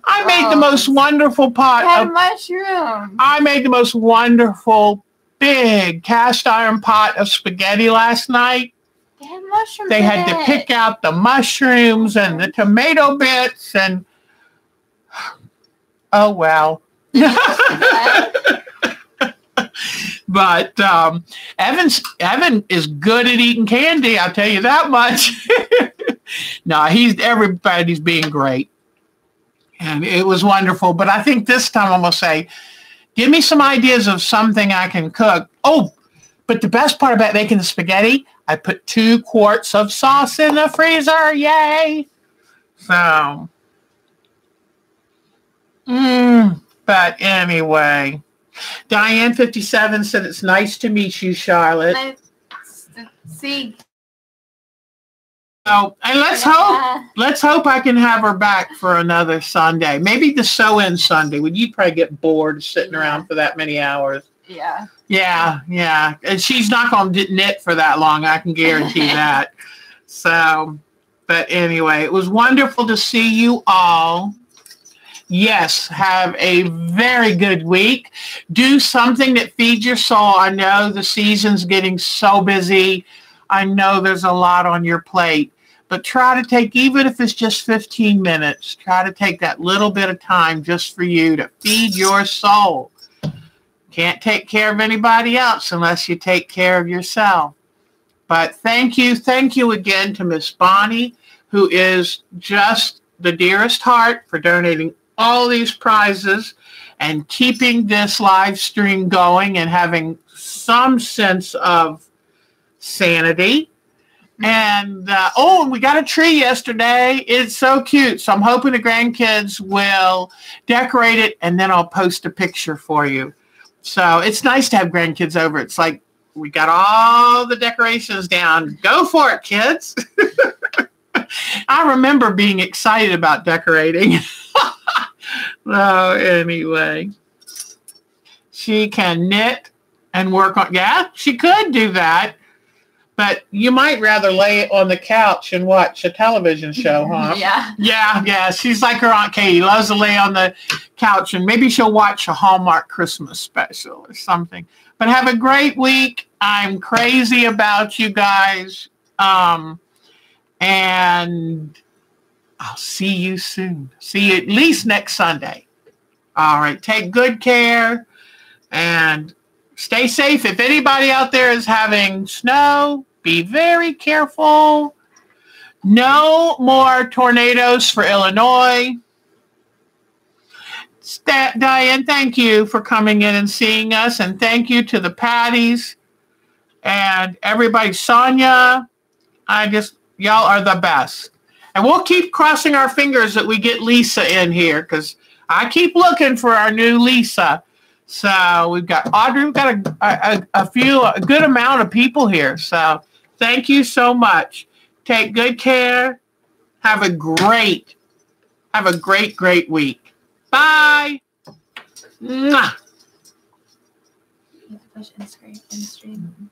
I made the most wonderful pot of mushrooms. I made the most wonderful big cast iron pot of spaghetti last night. They had mushrooms. They had to pick out the mushrooms and the tomato bits, and oh well. But Evan is good at eating candy, I'll tell you that much. No, everybody's being great. And it was wonderful. But I think this time I'm going to say, give me some ideas of something I can cook. Oh, but the best part about making the spaghetti, I put 2 quarts of sauce in the freezer. Yay. So, but anyway. Diane 57 said it's nice to meet you, Charlotte. See. So, and let's hope I can have her back for another Sunday. Maybe the sew-in Sunday. Would you probably get bored sitting around for that many hours? Yeah. Yeah. And she's not going to knit for that long. I can guarantee that. So, but anyway, it was wonderful to see you all. Yes, have a very good week. Do something that feeds your soul. I know the season's getting so busy. I know there's a lot on your plate. But try to take, even if it's just 15 minutes, try to take that little bit of time just for you to feed your soul. Can't take care of anybody else unless you take care of yourself. But thank you again to Miss Bonnie, who is just the dearest heart, for donating all these prizes and keeping this live stream going and having some sense of sanity. And we got a tree yesterday. It's so cute. So I'm hoping the grandkids will decorate it, and then I'll post a picture for you. So it's nice to have grandkids over. It's like we got all the decorations down. Go for it, kids. I remember being excited about decorating. Anyway, she can knit and work on, yeah, she could do that. But you might rather lay on the couch and watch a television show, huh? Yeah. Yeah. She's like her Aunt Katie, loves to lay on the couch, and maybe she'll watch a Hallmark Christmas special or something. But have a great week. I'm crazy about you guys. And I'll see you soon. See you at least next Sunday. All right. Take good care and stay safe. If anybody out there is having snow, be very careful. No more tornadoes for Illinois. Diane, thank you for coming in and seeing us. And thank you to the Patties and everybody. Sonia, y'all are the best. And we'll keep crossing our fingers that we get Lisa in here, because I keep looking for our new Lisa. So we've got Audrey, we've got a good amount of people here. So thank you so much. Take good care. Have a great week. Bye. Mwah. You have to push end screen.